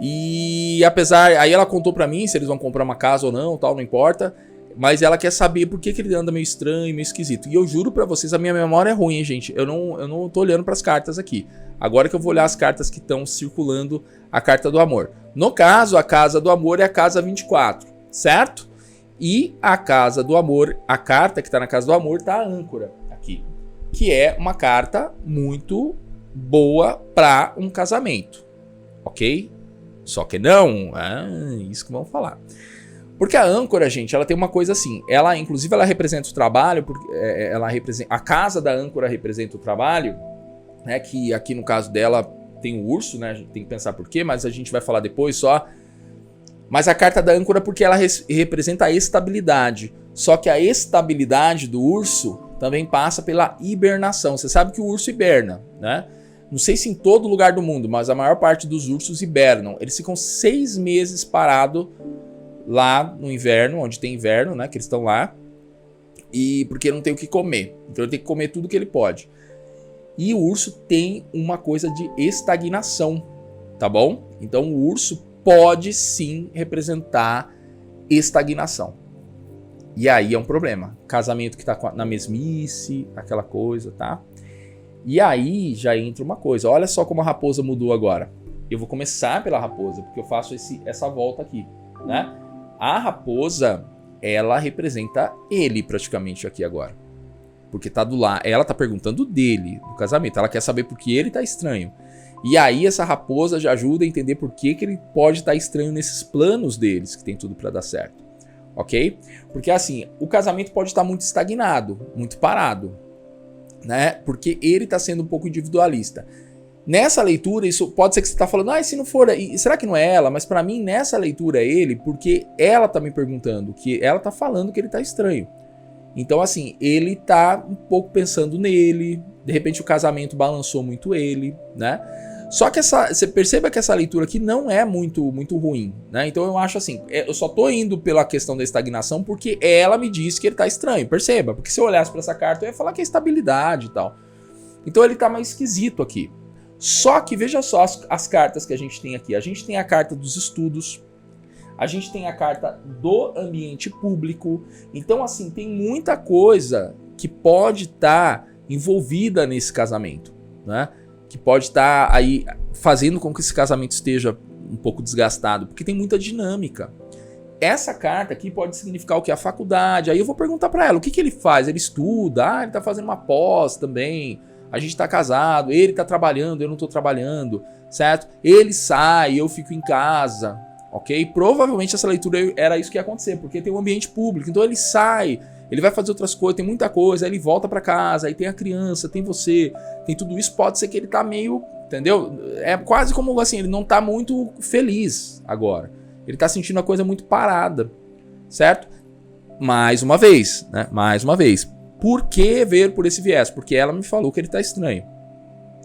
E apesar... Aí ela contou pra mim se eles vão comprar uma casa ou não, tal, não importa. mas ela quer saber por que ele anda meio estranho, meio esquisito. E eu juro pra vocês, a minha memória é ruim, hein, gente. Eu não tô olhando pras cartas aqui. Agora que eu vou olhar as cartas que estão circulando, a carta do amor. No caso, a casa do amor é a casa 24, certo? E a casa do amor, a carta que tá na casa do amor tá a âncora aqui. Que é uma carta muito boa para um casamento, ok? Só que não, isso que vamos falar. Porque a âncora, gente, ela tem uma coisa assim, ela, inclusive, ela representa o trabalho, porque ela representa, a casa da âncora representa o trabalho, né? Que aqui no caso dela tem o urso, né? A gente tem que pensar por quê, mas a gente vai falar depois só. Mas a carta da âncora porque ela representa a estabilidade. Só que a estabilidade do urso também passa pela hibernação. Você sabe que o urso hiberna, né? Não sei se em todo lugar do mundo, mas a maior parte dos ursos hibernam. Eles ficam 6 meses parados lá no inverno, onde tem inverno, né? Que eles estão lá. E porque não tem o que comer. Então ele tem que comer tudo que ele pode. E o urso tem uma coisa de estagnação, tá bom? Então o urso pode sim representar estagnação. E aí é um problema. Casamento que tá na mesmice, aquela coisa, tá? E aí já entra uma coisa. Olha só como a raposa mudou agora. Eu vou começar pela raposa, porque eu faço essa volta aqui, né? A raposa, ela representa ele praticamente aqui agora. Porque tá do lado. Ela tá perguntando dele, do casamento. Ela quer saber por que ele tá estranho. E aí essa raposa já ajuda a entender por que ele pode estar estranho nesses planos deles, que tem tudo para dar certo. Ok? Porque assim, o casamento pode estar muito estagnado, muito parado, né? Porque ele está sendo um pouco individualista. Nessa leitura, isso pode ser que você está falando, se não for, será que não é ela? Mas para mim, nessa leitura é ele, porque ela está me perguntando, que ela está falando que ele está estranho. Então assim, ele está um pouco pensando nele, de repente o casamento balançou muito ele, né? Só que você perceba que essa leitura aqui não é muito ruim, né? Então eu acho assim, eu só tô indo pela questão da estagnação porque ela me disse que ele tá estranho, perceba? Porque se eu olhasse para essa carta eu ia falar que é estabilidade e tal. Então ele tá mais esquisito aqui. Só que veja só as cartas que a gente tem aqui. A gente tem a carta dos estudos, a gente tem a carta do ambiente público. Então assim, tem muita coisa que pode estar envolvida nesse casamento, né? Que pode estar aí fazendo com que esse casamento esteja um pouco desgastado, porque tem muita dinâmica. Essa carta aqui pode significar o que? A faculdade. Aí eu vou perguntar para ela, o que ele faz? Ele estuda? Ele tá fazendo uma pós também. A gente tá casado, ele tá trabalhando, eu não tô trabalhando, certo? Ele sai, eu fico em casa, ok? Provavelmente essa leitura era isso que ia acontecer, porque tem um ambiente público, então ele sai, ele vai fazer outras coisas, tem muita coisa, aí ele volta pra casa, aí tem a criança, tem você, tem tudo isso, pode ser que ele tá meio, entendeu? É quase como assim, ele não tá muito feliz agora. Ele tá sentindo a coisa muito parada, certo? Mais uma vez, né? Mais uma vez. Por que ver por esse viés? Porque ela me falou que ele tá estranho,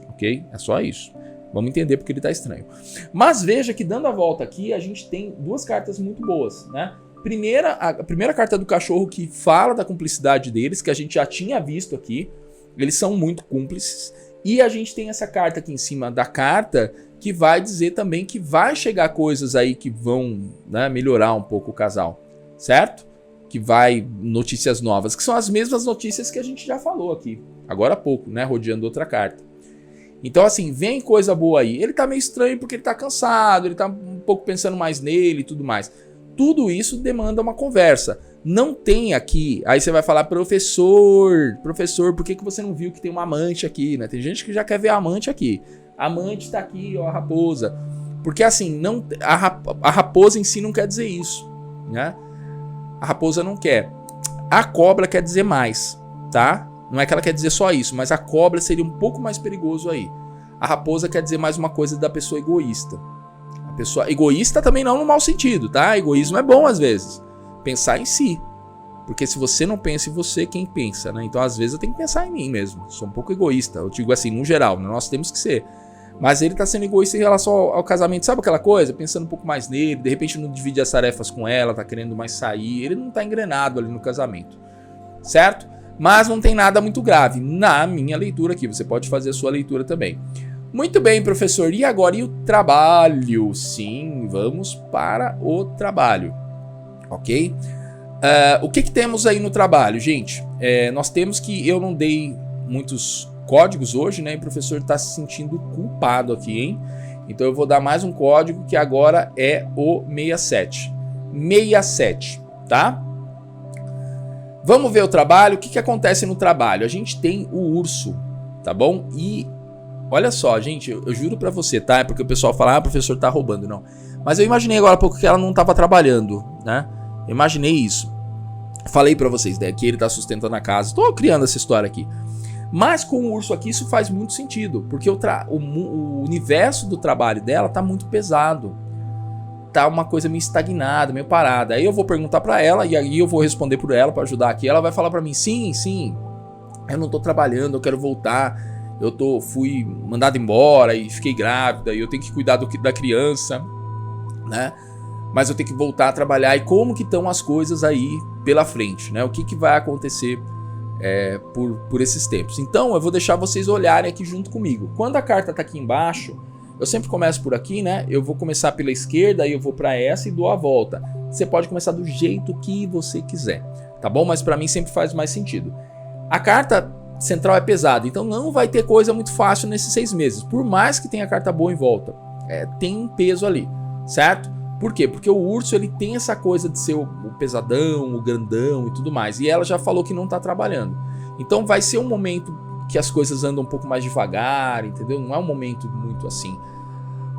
ok? É só isso. Vamos entender porque ele tá estranho. Mas veja que dando a volta aqui, a gente tem duas cartas muito boas, né? A primeira carta do cachorro que fala da cumplicidade deles, que a gente já tinha visto aqui. Eles são muito cúmplices. E a gente tem essa carta aqui em cima da carta que vai dizer também que vai chegar coisas aí que vão, né, melhorar um pouco o casal, certo? Que vai notícias novas, que são as mesmas notícias que a gente já falou aqui, agora há pouco, né, rodeando outra carta. Então assim, vem coisa boa aí. Ele tá meio estranho porque ele tá cansado, ele tá um pouco pensando mais nele e tudo mais. Tudo isso demanda uma conversa. Não tem aqui, aí você vai falar, professor, por que você não viu que tem uma amante aqui, né? Tem gente que já quer ver a amante aqui. A amante tá aqui, ó, a raposa. Porque assim, não, a raposa em si não quer dizer isso, né? A raposa não quer. A cobra quer dizer mais, tá? Não é que ela quer dizer só isso, mas a cobra seria um pouco mais perigoso aí. A raposa quer dizer mais uma coisa da pessoa egoísta. A pessoa egoísta também não no mau sentido, tá? Egoísmo é bom às vezes. Pensar em si. Porque se você não pensa em você, quem pensa, né? Então às vezes eu tenho que pensar em mim mesmo. Sou um pouco egoísta. Eu digo assim, no geral, né? Nós temos que ser. Mas ele tá sendo egoísta em relação ao casamento. Sabe aquela coisa? Pensando um pouco mais nele. De repente não divide as tarefas com ela. Tá querendo mais sair. Ele não tá engrenado ali no casamento. Certo? Mas não tem nada muito grave. Na minha leitura aqui. Você pode fazer a sua leitura também. Muito bem, professor. E agora? E o trabalho? Sim, vamos para o trabalho. Ok? O que temos aí no trabalho, gente? Nós temos que eu não dei muitos códigos hoje, né? E o professor está se sentindo culpado aqui, hein? Então eu vou dar mais um código que agora é o 67. 67, tá? Vamos ver o trabalho. O que acontece no trabalho? A gente tem o urso, tá bom? E olha só, gente, eu juro pra você, tá? É porque o pessoal fala, o professor tá roubando, não. Mas eu imaginei agora há pouco que ela não tava trabalhando, né? Eu imaginei isso. Falei pra vocês, né? Que ele tá sustentando a casa. Tô criando essa história aqui. Mas com o urso aqui isso faz muito sentido, porque o universo do trabalho dela tá muito pesado. Tá uma coisa meio estagnada, meio parada. Aí eu vou perguntar pra ela, e aí eu vou responder por ela pra ajudar aqui. Ela vai falar pra mim, sim, eu não tô trabalhando, eu quero voltar. Fui mandado embora e fiquei grávida, e eu tenho que cuidar da criança, né? Mas eu tenho que voltar a trabalhar. E como que estão as coisas aí pela frente, né? O que vai acontecer por esses tempos. Então eu vou deixar vocês olharem aqui junto comigo. Quando a carta tá aqui embaixo, eu sempre começo por aqui, né? Eu vou começar pela esquerda, aí eu vou para essa e dou a volta. Você pode começar do jeito que você quiser, tá bom? Mas para mim sempre faz mais sentido. A carta central é pesada, então não vai ter coisa muito fácil nesses 6 meses. Por mais que tenha carta boa em volta, tem um peso ali, certo? Por quê? Porque o urso ele tem essa coisa de ser o pesadão, o grandão e tudo mais. E ela já falou que não tá trabalhando. Então vai ser um momento que as coisas andam um pouco mais devagar, entendeu? Não é um momento muito assim.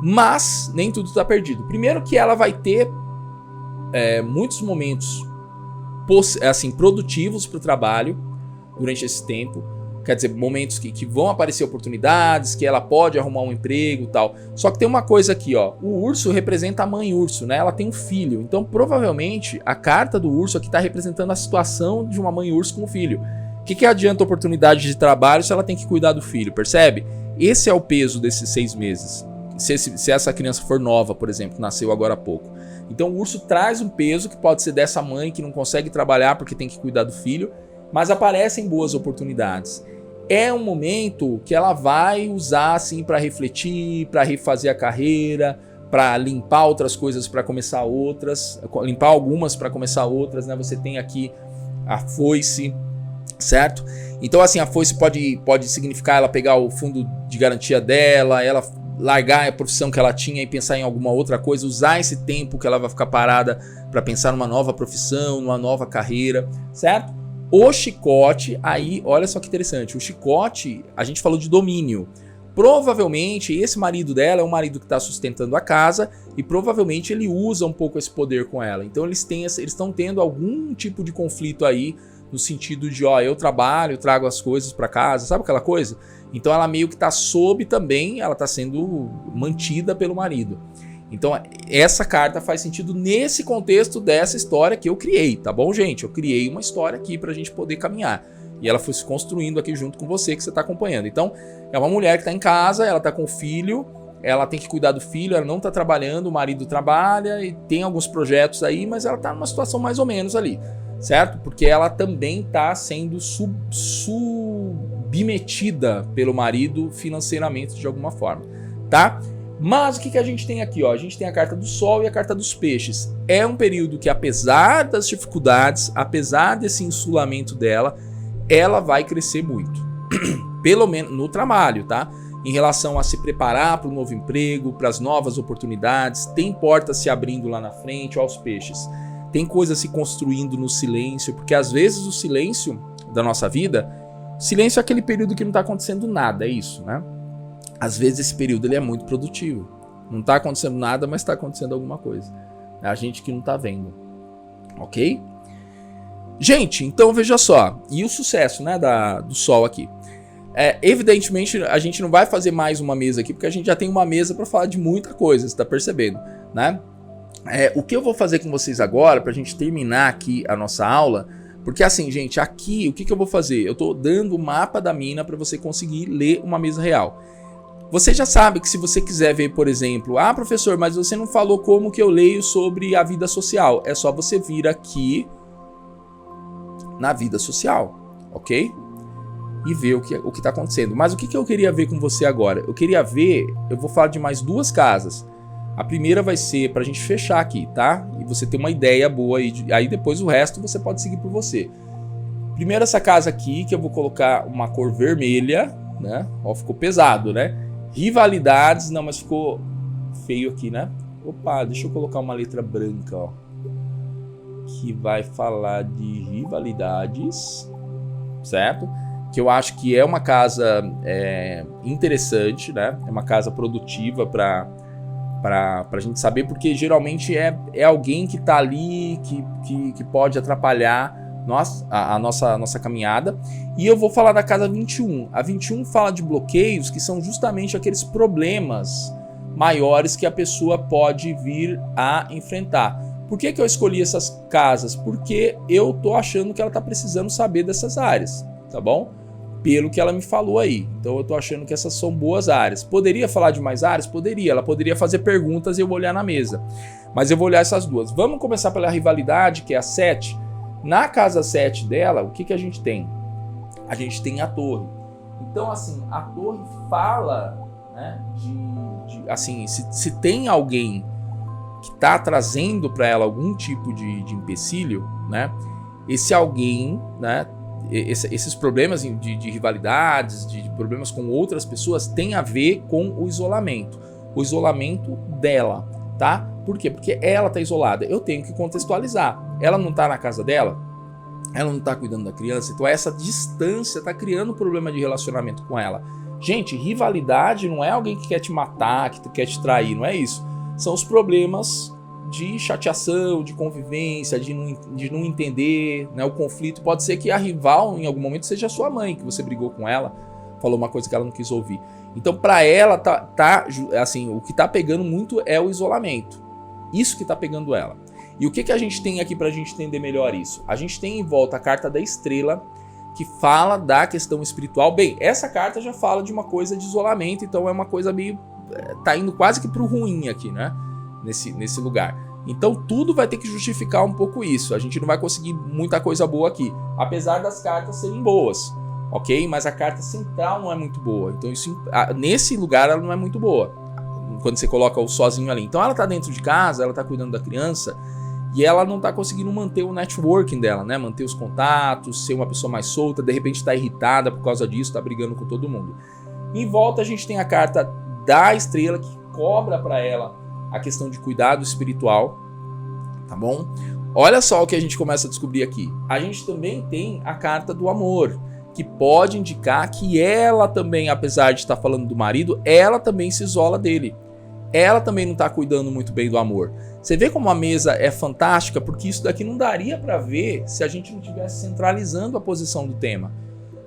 Mas nem tudo tá perdido. Primeiro que ela vai ter muitos momentos assim, produtivos para o trabalho durante esse tempo. Quer dizer, momentos que vão aparecer oportunidades, que ela pode arrumar um emprego e tal. Só que tem uma coisa aqui, ó. O urso representa a mãe urso, né? Ela tem um filho. Então, provavelmente, a carta do urso aqui tá representando a situação de uma mãe urso com o filho. O que adianta oportunidade de trabalho se ela tem que cuidar do filho, percebe? Esse é o peso desses 6 meses. Se essa criança for nova, por exemplo, que nasceu agora há pouco. Então, o urso traz um peso que pode ser dessa mãe que não consegue trabalhar porque tem que cuidar do filho, mas aparecem boas oportunidades. É um momento que ela vai usar assim para refletir, para refazer a carreira, para limpar outras coisas para começar outras, limpar algumas para começar outras, né? Você tem aqui a foice, certo? Então assim, a foice pode significar ela pegar o fundo de garantia dela, ela largar a profissão que ela tinha e pensar em alguma outra coisa, usar esse tempo que ela vai ficar parada para pensar numa nova profissão, numa nova carreira, certo? O chicote, aí, olha só que interessante, o chicote, a gente falou de domínio. Provavelmente esse marido dela é um marido que está sustentando a casa e provavelmente ele usa um pouco esse poder com ela. Então eles estão tendo algum tipo de conflito aí, no sentido de, eu trabalho, trago as coisas para casa, sabe aquela coisa? Então ela meio que está sob também, ela está sendo mantida pelo marido. Então essa carta faz sentido nesse contexto dessa história que eu criei, tá bom, gente? Eu criei uma história aqui pra gente poder caminhar. E ela foi se construindo aqui junto com você que você tá acompanhando. Então é uma mulher que tá em casa, ela tá com o filho, ela tem que cuidar do filho, ela não tá trabalhando, o marido trabalha e tem alguns projetos aí, mas ela tá numa situação mais ou menos ali, certo? Porque ela também tá sendo submetida pelo marido financeiramente de alguma forma, tá? Mas o que a gente tem aqui? A gente tem a carta do Sol e a carta dos Peixes. É um período que, apesar das dificuldades, apesar desse insulamento dela, ela vai crescer muito. Pelo menos no trabalho, tá? Em relação a se preparar para o novo emprego, para as novas oportunidades, tem portas se abrindo lá na frente, aos Peixes. Tem coisas se construindo no silêncio, porque às vezes o silêncio da nossa vida, silêncio é aquele período que não está acontecendo nada, é isso, né? Às vezes esse período ele é muito produtivo. Não está acontecendo nada, mas está acontecendo alguma coisa. É a gente que não está vendo. Ok? Gente, então veja só. E o sucesso, né, do Sol aqui. Evidentemente, a gente não vai fazer mais uma mesa aqui, porque a gente já tem uma mesa para falar de muita coisa, você está percebendo, né? O que eu vou fazer com vocês agora, para a gente terminar aqui a nossa aula, porque assim, gente, aqui, o que eu vou fazer? Eu estou dando o mapa da mina para você conseguir ler uma mesa real. Você já sabe que se você quiser ver, por exemplo, professor, mas você não falou como que eu leio sobre a vida social. É só você vir aqui na vida social, ok? E ver o que está acontecendo. Mas o que eu queria ver com você agora? Eu queria ver, eu vou falar de mais 2 casas. A primeira vai ser pra gente fechar aqui, tá? E você ter uma ideia boa aí depois o resto você pode seguir por você. Primeiro essa casa aqui, que eu vou colocar uma cor vermelha, né? Ó, ficou pesado, né? Rivalidades, não, mas ficou feio aqui, né? Opa, deixa eu colocar uma letra branca, ó. Que vai falar de rivalidades, certo? Que eu acho que é uma casa interessante, né? É uma casa produtiva pra gente saber, porque geralmente é alguém que tá ali, que pode atrapalhar a nossa caminhada. E eu vou falar da casa 21. A 21 fala de bloqueios, que são justamente aqueles problemas maiores que a pessoa pode vir a enfrentar. Por que eu escolhi essas casas? Porque eu tô achando que ela tá precisando saber dessas áreas, tá bom? Pelo que ela me falou aí. Então eu tô achando que essas são boas áreas. Poderia falar de mais áreas? Poderia. Ela poderia fazer perguntas e eu vou olhar na mesa. Mas eu vou olhar essas duas. Vamos começar pela rivalidade, que é a 7. Na casa 7 dela, o que a gente tem? A gente tem a torre. Então, assim, a torre fala, né, assim, se tem alguém que tá trazendo para ela algum tipo de empecilho, né? Esse alguém, né? Esses problemas de rivalidades, de problemas com outras pessoas, tem a ver com o isolamento dela, tá? Por quê? Porque ela tá isolada. Eu tenho que contextualizar. Ela não tá na casa dela, ela não tá cuidando da criança, então essa distância tá criando problema de relacionamento com ela. Gente, rivalidade não é alguém que quer te matar, que quer te trair, não é isso. São os problemas de chateação, de convivência, de não entender, né, o conflito. Pode ser que a rival, em algum momento, seja a sua mãe, que você brigou com ela, falou uma coisa que ela não quis ouvir. Então, para ela, assim, o que tá pegando muito é o isolamento. Isso que tá pegando ela. E o que a gente tem aqui pra gente entender melhor isso? A gente tem em volta a carta da estrela, que fala da questão espiritual. Bem, essa carta já fala de uma coisa de isolamento, então é uma coisa meio... tá indo quase que pro ruim aqui, né? Nesse lugar. Então tudo vai ter que justificar um pouco isso. A gente não vai conseguir muita coisa boa aqui, apesar das cartas serem boas, ok? Mas a carta central não é muito boa. Então nesse lugar ela não é muito boa, quando você coloca o sozinho ali. Então ela tá dentro de casa, ela tá cuidando da criança, e ela não tá conseguindo manter o networking dela, né? Manter os contatos, ser uma pessoa mais solta, de repente tá irritada por causa disso, tá brigando com todo mundo. Em volta a gente tem a carta da estrela, que cobra para ela a questão de cuidado espiritual, tá bom? Olha só o que a gente começa a descobrir aqui. A gente também tem a carta do amor, que pode indicar que ela também, apesar de estar falando do marido, ela também se isola dele. Ela também não está cuidando muito bem do amor. Você vê como a mesa é fantástica, porque isso daqui não daria para ver se a gente não estivesse centralizando a posição do tema.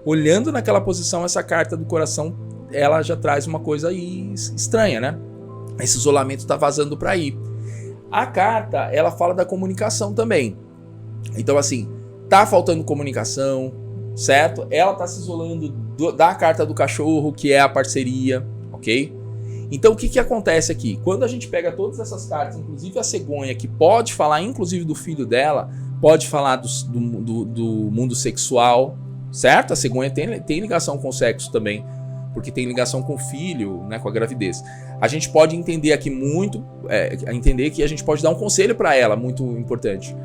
Olhando naquela posição, essa carta do coração, ela já traz uma coisa aí estranha, né? Esse isolamento está vazando para aí. A carta, ela fala da comunicação também. Então, assim, tá faltando comunicação, certo? Ela tá se isolando da carta do cachorro, que é a parceria, ok? Então, o que acontece aqui? Quando a gente pega todas essas cartas, inclusive a cegonha, que pode falar inclusive do filho dela, pode falar do mundo sexual, certo? A cegonha tem ligação com o sexo também, porque tem ligação com o filho, né, com a gravidez. A gente pode entender aqui entender que a gente pode dar um conselho para ela, muito importante,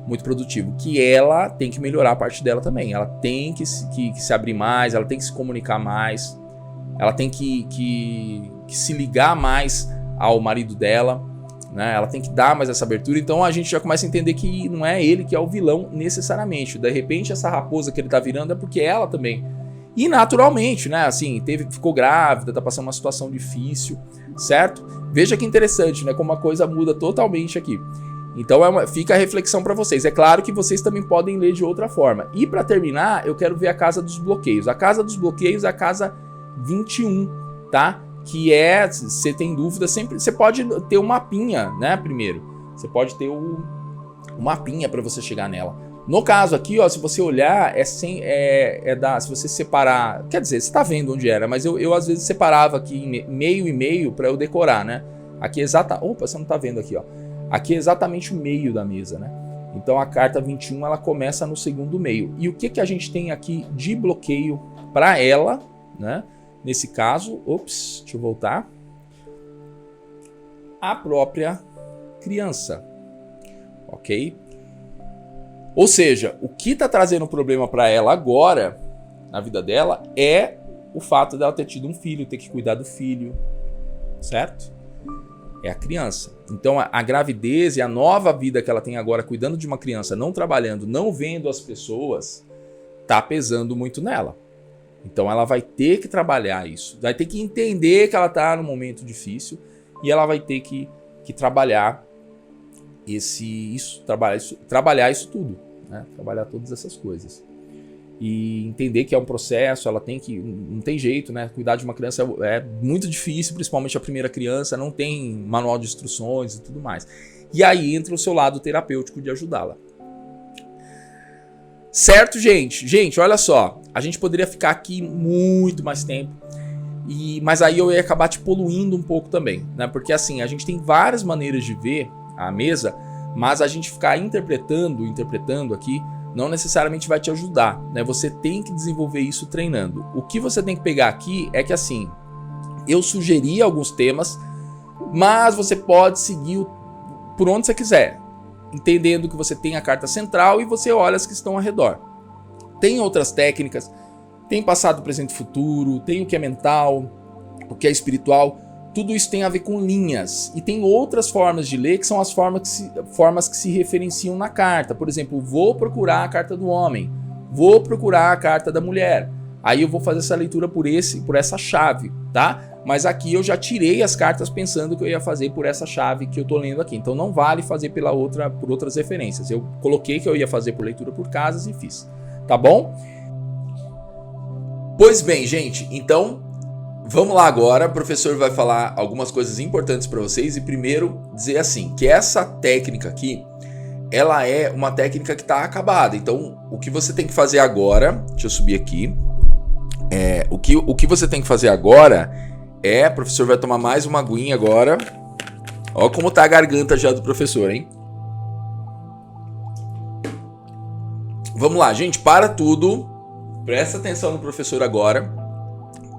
muito produtivo, que ela tem que melhorar a parte dela também. Ela tem que se abrir mais, ela tem que se comunicar mais, ela tem que se ligar mais ao marido dela, né? Ela tem que dar mais essa abertura. Então a gente já começa a entender que não é ele que é o vilão necessariamente. De repente essa raposa que ele tá virando é porque ela também. E naturalmente, né? Assim, ficou grávida, tá passando uma situação difícil, certo? Veja que interessante, né? Como a coisa muda totalmente aqui. Então fica a reflexão para vocês. É claro que vocês também podem ler de outra forma. E para terminar, eu quero ver a casa dos bloqueios. A casa dos bloqueios é a casa 21, tá? Que se você tem dúvida, sempre você pode ter um mapinha, né? Primeiro, você pode ter um mapinha para você chegar nela. No caso aqui, ó, se você olhar, se você separar, quer dizer, você tá vendo onde era, mas eu às vezes separava aqui meio e meio para eu decorar, né? Aqui opa, você não tá vendo aqui, ó. Aqui é exatamente o meio da mesa, né? Então a carta 21, ela começa no segundo meio. E o que a gente tem aqui de bloqueio para ela, né? Nesse caso, deixa eu voltar. a própria criança, ok? Ou seja, o que está trazendo problema para ela agora, na vida dela, é o fato dela ter tido um filho, ter que cuidar do filho, certo? É a criança. Então a gravidez e a nova vida que ela tem agora cuidando de uma criança, não trabalhando, não vendo as pessoas, tá pesando muito nela. Então ela vai ter que trabalhar isso, vai ter que entender que ela tá num momento difícil e ela vai ter que trabalhar trabalhar isso tudo, né? Trabalhar todas essas coisas. E entender que é um processo, ela tem que, não tem jeito, né? Cuidar de uma criança é muito difícil, principalmente a primeira criança, não tem manual de instruções e tudo mais. E aí entra o seu lado terapêutico de ajudá-la. Certo, gente? Gente, olha só, a gente poderia ficar aqui muito mais tempo, mas aí eu ia acabar te poluindo um pouco também, né? Porque assim, a gente tem várias maneiras de ver a mesa, mas a gente ficar interpretando aqui, não necessariamente vai te ajudar, né? Você tem que desenvolver isso treinando. O que você tem que pegar aqui é que assim, eu sugeri alguns temas, mas você pode seguir por onde você quiser, entendendo que você tem a carta central e você olha as que estão ao redor. Tem outras técnicas, tem passado, presente e futuro, tem o que é mental, o que é espiritual, tudo isso tem a ver com linhas. E tem outras formas de ler que são as formas que se referenciam na carta. Por exemplo, vou procurar a carta do homem, vou procurar a carta da mulher. Aí eu vou fazer essa leitura por essa chave, tá? Mas aqui eu já tirei as cartas pensando que eu ia fazer por essa chave que eu tô lendo aqui. Então não vale fazer por outras referências. Eu coloquei que eu ia fazer por leitura por casas e fiz, tá bom? Pois bem, gente, então vamos lá agora. O professor vai falar algumas coisas importantes para vocês e primeiro dizer assim, que essa técnica aqui, ela é uma técnica que está acabada. Então o que você tem que fazer agora, deixa eu subir aqui, o que você tem que fazer agora o professor vai tomar mais uma aguinha agora. Ó como tá a garganta já do professor, hein? Vamos lá, gente, para tudo. Presta atenção no professor agora,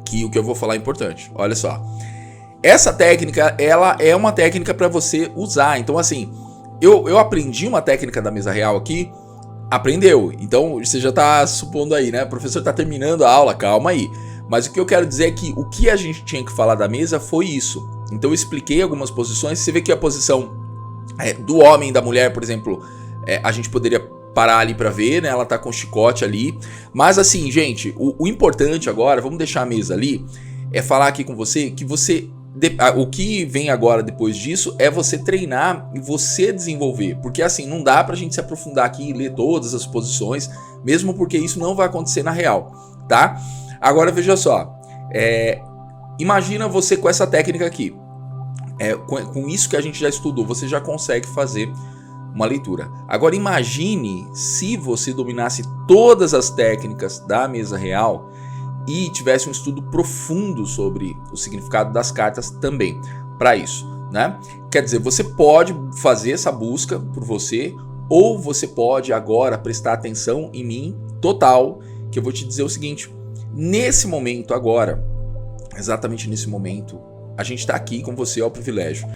que o que eu vou falar é importante. Olha só. Essa técnica, ela é uma técnica para você usar. Então, assim, eu aprendi uma técnica da mesa real aqui. Aprendeu. Então, você já tá supondo aí, né? O professor tá terminando a aula, calma aí. Mas o que eu quero dizer é que o que a gente tinha que falar da mesa foi isso. Então eu expliquei algumas posições. Você vê que a posição do homem e da mulher, por exemplo, a gente poderia parar ali para ver, né? Ela tá com o chicote ali. Mas assim, gente, o importante agora, vamos deixar a mesa ali, é falar aqui com você que o que vem agora depois disso é você treinar e você desenvolver. Porque assim, não dá pra gente se aprofundar aqui e ler todas as posições, mesmo porque isso não vai acontecer na real, tá? Agora veja só, imagina você com essa técnica aqui, com isso que a gente já estudou, você já consegue fazer uma leitura. Agora imagine se você dominasse todas as técnicas da mesa real e tivesse um estudo profundo sobre o significado das cartas também, para isso, né? Quer dizer, você pode fazer essa busca por você, ou você pode agora prestar atenção em mim total, que eu vou te dizer o seguinte. Nesse momento agora, exatamente nesse momento, a gente está aqui com você, ao privilégio,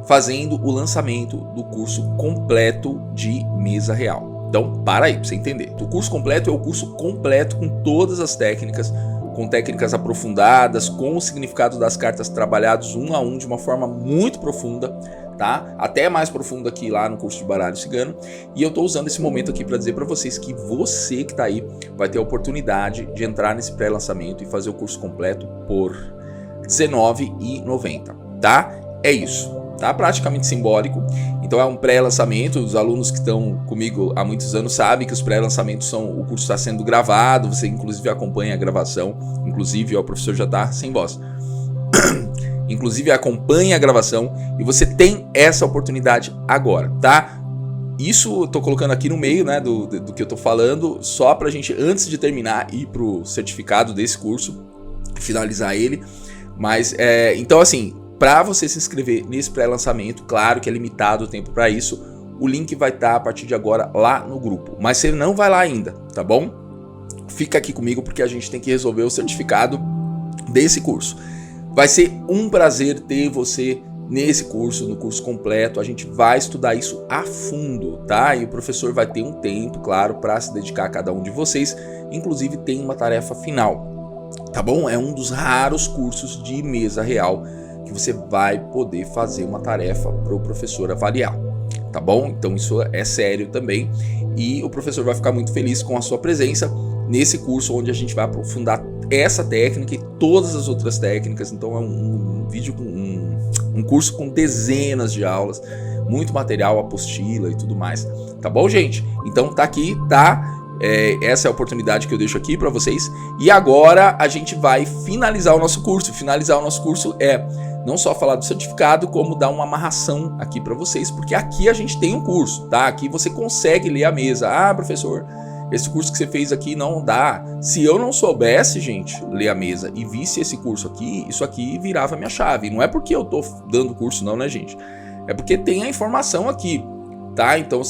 fazendo o lançamento do curso completo de mesa real. Então, para aí, para você entender. O curso completo é o curso completo com todas as técnicas, com técnicas aprofundadas, com o significado das cartas trabalhados um a um de uma forma muito profunda, tá? Até mais profunda que lá no curso de baralho cigano. E eu tô usando esse momento aqui para dizer para vocês que você que tá aí vai ter a oportunidade de entrar nesse pré-lançamento e fazer o curso completo por R$19,90, tá? É isso, tá? Praticamente simbólico. Então é um pré-lançamento. Os alunos que estão comigo há muitos anos sabem que os pré-lançamentos o curso está sendo gravado, você inclusive acompanha a gravação, inclusive o professor já tá sem voz. Inclusive acompanhe a gravação e você tem essa oportunidade agora, tá? Isso eu tô colocando aqui no meio, né, do que eu tô falando, só pra gente, antes de terminar, ir pro certificado desse curso, finalizar ele. Mas, então assim, para você se inscrever nesse pré-lançamento, claro que é limitado o tempo para isso, o link vai estar a partir de agora lá no grupo. Mas você não vai lá ainda, tá bom? Fica aqui comigo porque a gente tem que resolver o certificado desse curso. Vai ser um prazer ter você nesse curso, no curso completo, a gente vai estudar isso a fundo, tá? E o professor vai ter um tempo, claro, para se dedicar a cada um de vocês. Inclusive tem uma tarefa final, tá bom? É um dos raros cursos de mesa real que você vai poder fazer uma tarefa para o professor avaliar, tá bom? Então isso é sério também e o professor vai ficar muito feliz com a sua presença nesse curso onde a gente vai aprofundar essa técnica e todas as outras técnicas. Então é um curso com dezenas de aulas, muito material, apostila e tudo mais, tá bom, gente? Então tá aqui, tá? Essa é a oportunidade que eu deixo aqui para vocês. E agora a gente vai finalizar o nosso curso. Finalizar o nosso curso é não só falar do certificado, como dar uma amarração aqui para vocês, porque aqui a gente tem um curso, tá? Aqui você consegue ler a mesa. Ah, professor, esse curso que você fez aqui não dá. Se eu não soubesse, gente, ler a mesa e visse esse curso aqui, isso aqui virava minha chave. Não é porque eu tô dando curso não, né, gente? É porque tem a informação aqui, tá? Então,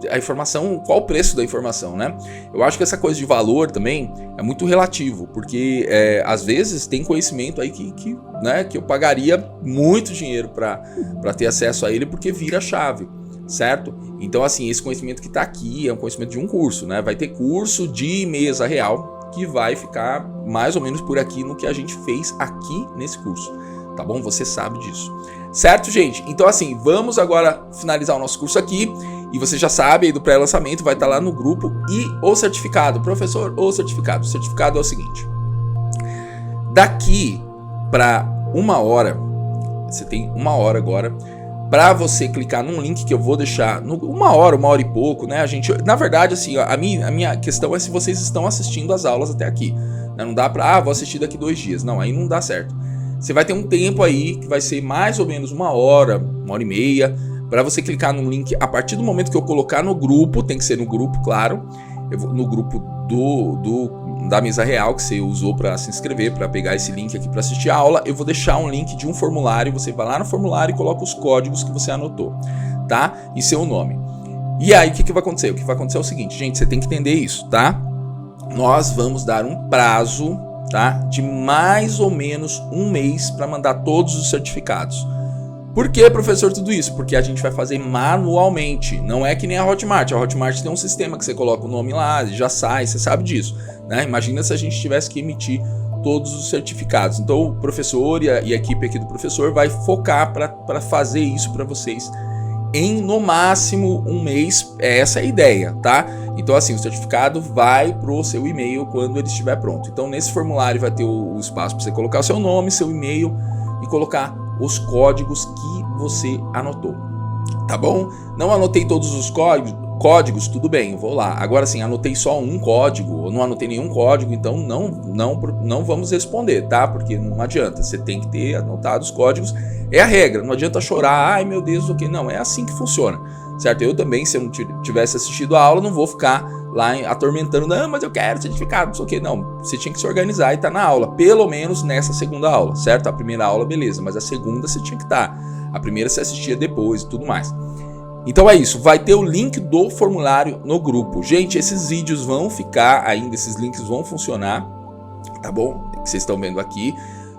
a informação, qual o preço da informação, né? Eu acho que essa coisa de valor também é muito relativo, porque às vezes tem conhecimento aí que eu pagaria muito dinheiro para ter acesso a ele, porque vira chave, certo? Então, assim, esse conhecimento que está aqui é um conhecimento de um curso, né? Vai ter curso de mesa real que vai ficar mais ou menos por aqui no que a gente fez aqui nesse curso, tá bom? Você sabe disso. Certo, gente? Então, assim, vamos agora finalizar o nosso curso aqui. E você já sabe aí do pré-lançamento, vai estar lá no grupo. E o certificado, professor, o certificado. O certificado é o seguinte. Daqui para 1 hora, você tem 1 hora agora, para você clicar num link que eu vou deixar, 1 hora e pouco, né? Na verdade, assim, a minha questão é se vocês estão assistindo as aulas até aqui. Né? Não dá para, vou assistir daqui 2 dias. Não, aí não dá certo. Você vai ter um tempo aí que vai ser mais ou menos 1 hora, 1h30, para você clicar no link a partir do momento que eu colocar no grupo, tem que ser no grupo, claro, no grupo da mesa real que você usou para se inscrever, para pegar esse link aqui para assistir a aula. Eu vou deixar um link de um formulário, você vai lá no formulário e coloca os códigos que você anotou, tá? E seu nome. E aí, o que vai acontecer? O que vai acontecer é o seguinte, gente, você tem que entender isso, tá? Nós vamos dar um prazo, tá? De mais ou menos 1 mês para mandar todos os certificados. Por que, professor, tudo isso? Porque a gente vai fazer manualmente, não é que nem a Hotmart. A Hotmart tem um sistema que você coloca o nome lá, já sai, você sabe disso, né? Imagina se a gente tivesse que emitir todos os certificados. Então o professor e a equipe aqui do professor vai focar para fazer isso para vocês em no máximo 1 mês, essa é a ideia, tá? Então assim, o certificado vai pro seu e-mail quando ele estiver pronto. Então nesse formulário vai ter o espaço para você colocar o seu nome, seu e-mail e colocar os códigos que você anotou, tá bom? Não anotei todos os códigos, tudo bem, eu vou lá. Agora sim, anotei só um código, ou não anotei nenhum código, então não vamos responder, tá? Porque não adianta, você tem que ter anotado os códigos, é a regra, não adianta chorar, ai meu Deus, o que? Não, é assim que funciona, certo? Eu também, se eu não tivesse assistido a aula, não vou ficar lá atormentando, não, mas eu quero certificado, não sei o que. Não, você tinha que se organizar e estar na aula, pelo menos nessa segunda aula, certo? A primeira aula, beleza, mas a segunda você tinha que estar. A primeira você assistia depois e tudo mais. Então é isso, vai ter o link do formulário no grupo. Gente, esses vídeos vão ficar ainda, esses links vão funcionar, tá bom? Que vocês estão vendo aqui.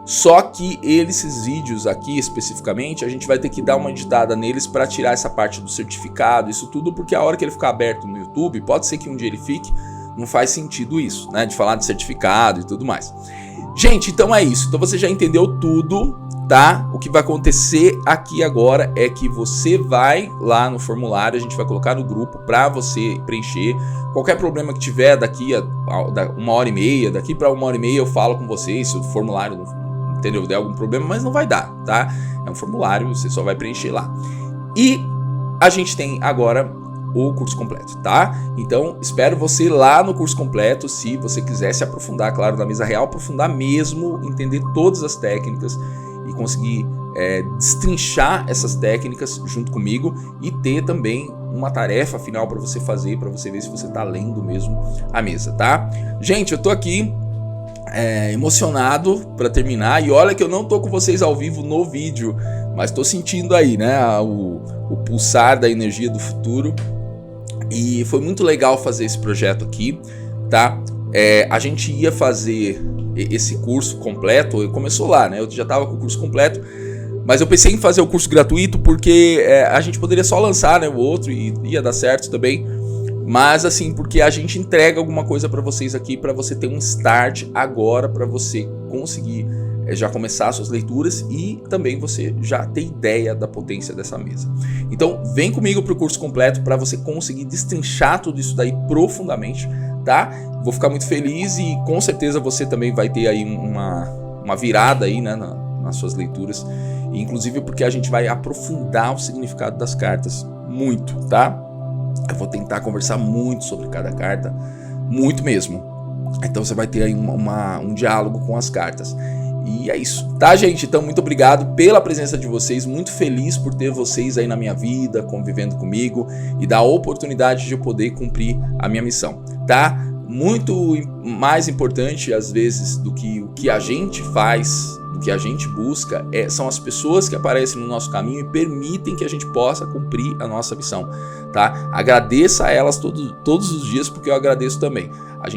Só que esses vídeos aqui especificamente, a gente vai ter que dar uma editada neles para tirar essa parte do certificado, isso tudo, porque a hora que ele ficar aberto no YouTube, pode ser que um dia ele fique, não faz sentido isso, né? De falar de certificado e tudo mais. Gente, então é isso. Então você já entendeu tudo, tá? O que vai acontecer aqui agora é que você vai lá no formulário, a gente vai colocar no grupo para você preencher. Qualquer problema que tiver daqui a 1h30, daqui para 1h30 eu falo com vocês se o formulário entendeu? Der algum problema, mas não vai dar, tá? É um formulário, você só vai preencher lá. E a gente tem agora o curso completo, tá? Então, espero você lá no curso completo, se você quiser se aprofundar, claro, na mesa real, aprofundar mesmo, entender todas as técnicas e conseguir destrinchar essas técnicas junto comigo e ter também uma tarefa final para você fazer, para você ver se você tá lendo mesmo a mesa, tá? Gente, eu tô aqui emocionado para terminar, e olha que eu não tô com vocês ao vivo no vídeo, mas tô sentindo aí, né, o pulsar da energia do futuro, e foi muito legal fazer esse projeto aqui, tá? A gente ia fazer esse curso completo, começou lá, né, eu já tava com o curso completo, Mas eu pensei em fazer o curso gratuito porque a gente poderia só lançar, né, o outro e ia dar certo também. Mas assim, porque a gente entrega alguma coisa para vocês aqui, para você ter um start agora, para você conseguir já começar suas leituras e também você já ter ideia da potência dessa mesa. Então vem comigo para o curso completo para você conseguir destrinchar tudo isso daí profundamente, tá? Vou ficar muito feliz e com certeza você também vai ter aí uma virada aí, né, nas suas leituras, inclusive porque a gente vai aprofundar o significado das cartas muito, tá? Eu vou tentar conversar muito sobre cada carta, muito mesmo. Então você vai ter aí um diálogo com as cartas. E é isso, tá, gente? Então, muito obrigado pela presença de vocês, muito feliz por ter vocês aí na minha vida, convivendo comigo e da oportunidade de eu poder cumprir a minha missão, tá? Muito mais importante, às vezes, do que o que a gente faz, do que a gente busca, são as pessoas que aparecem no nosso caminho e permitem que a gente possa cumprir a nossa missão, tá? Agradeça a elas todos os dias, porque eu agradeço também.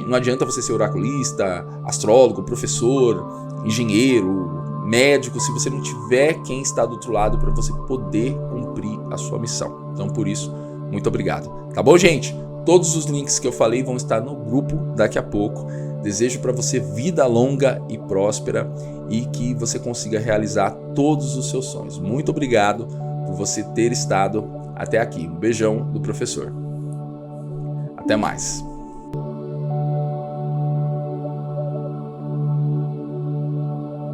Não adianta você ser oraculista, astrólogo, professor, engenheiro, médico, se você não tiver quem está do outro lado para você poder cumprir a sua missão. Então, por isso, muito obrigado. Tá bom, gente? Todos os links que eu falei vão estar no grupo daqui a pouco. Desejo para você vida longa e próspera e que você consiga realizar todos os seus sonhos. Muito obrigado por você ter estado até aqui. Um beijão do professor. Até mais.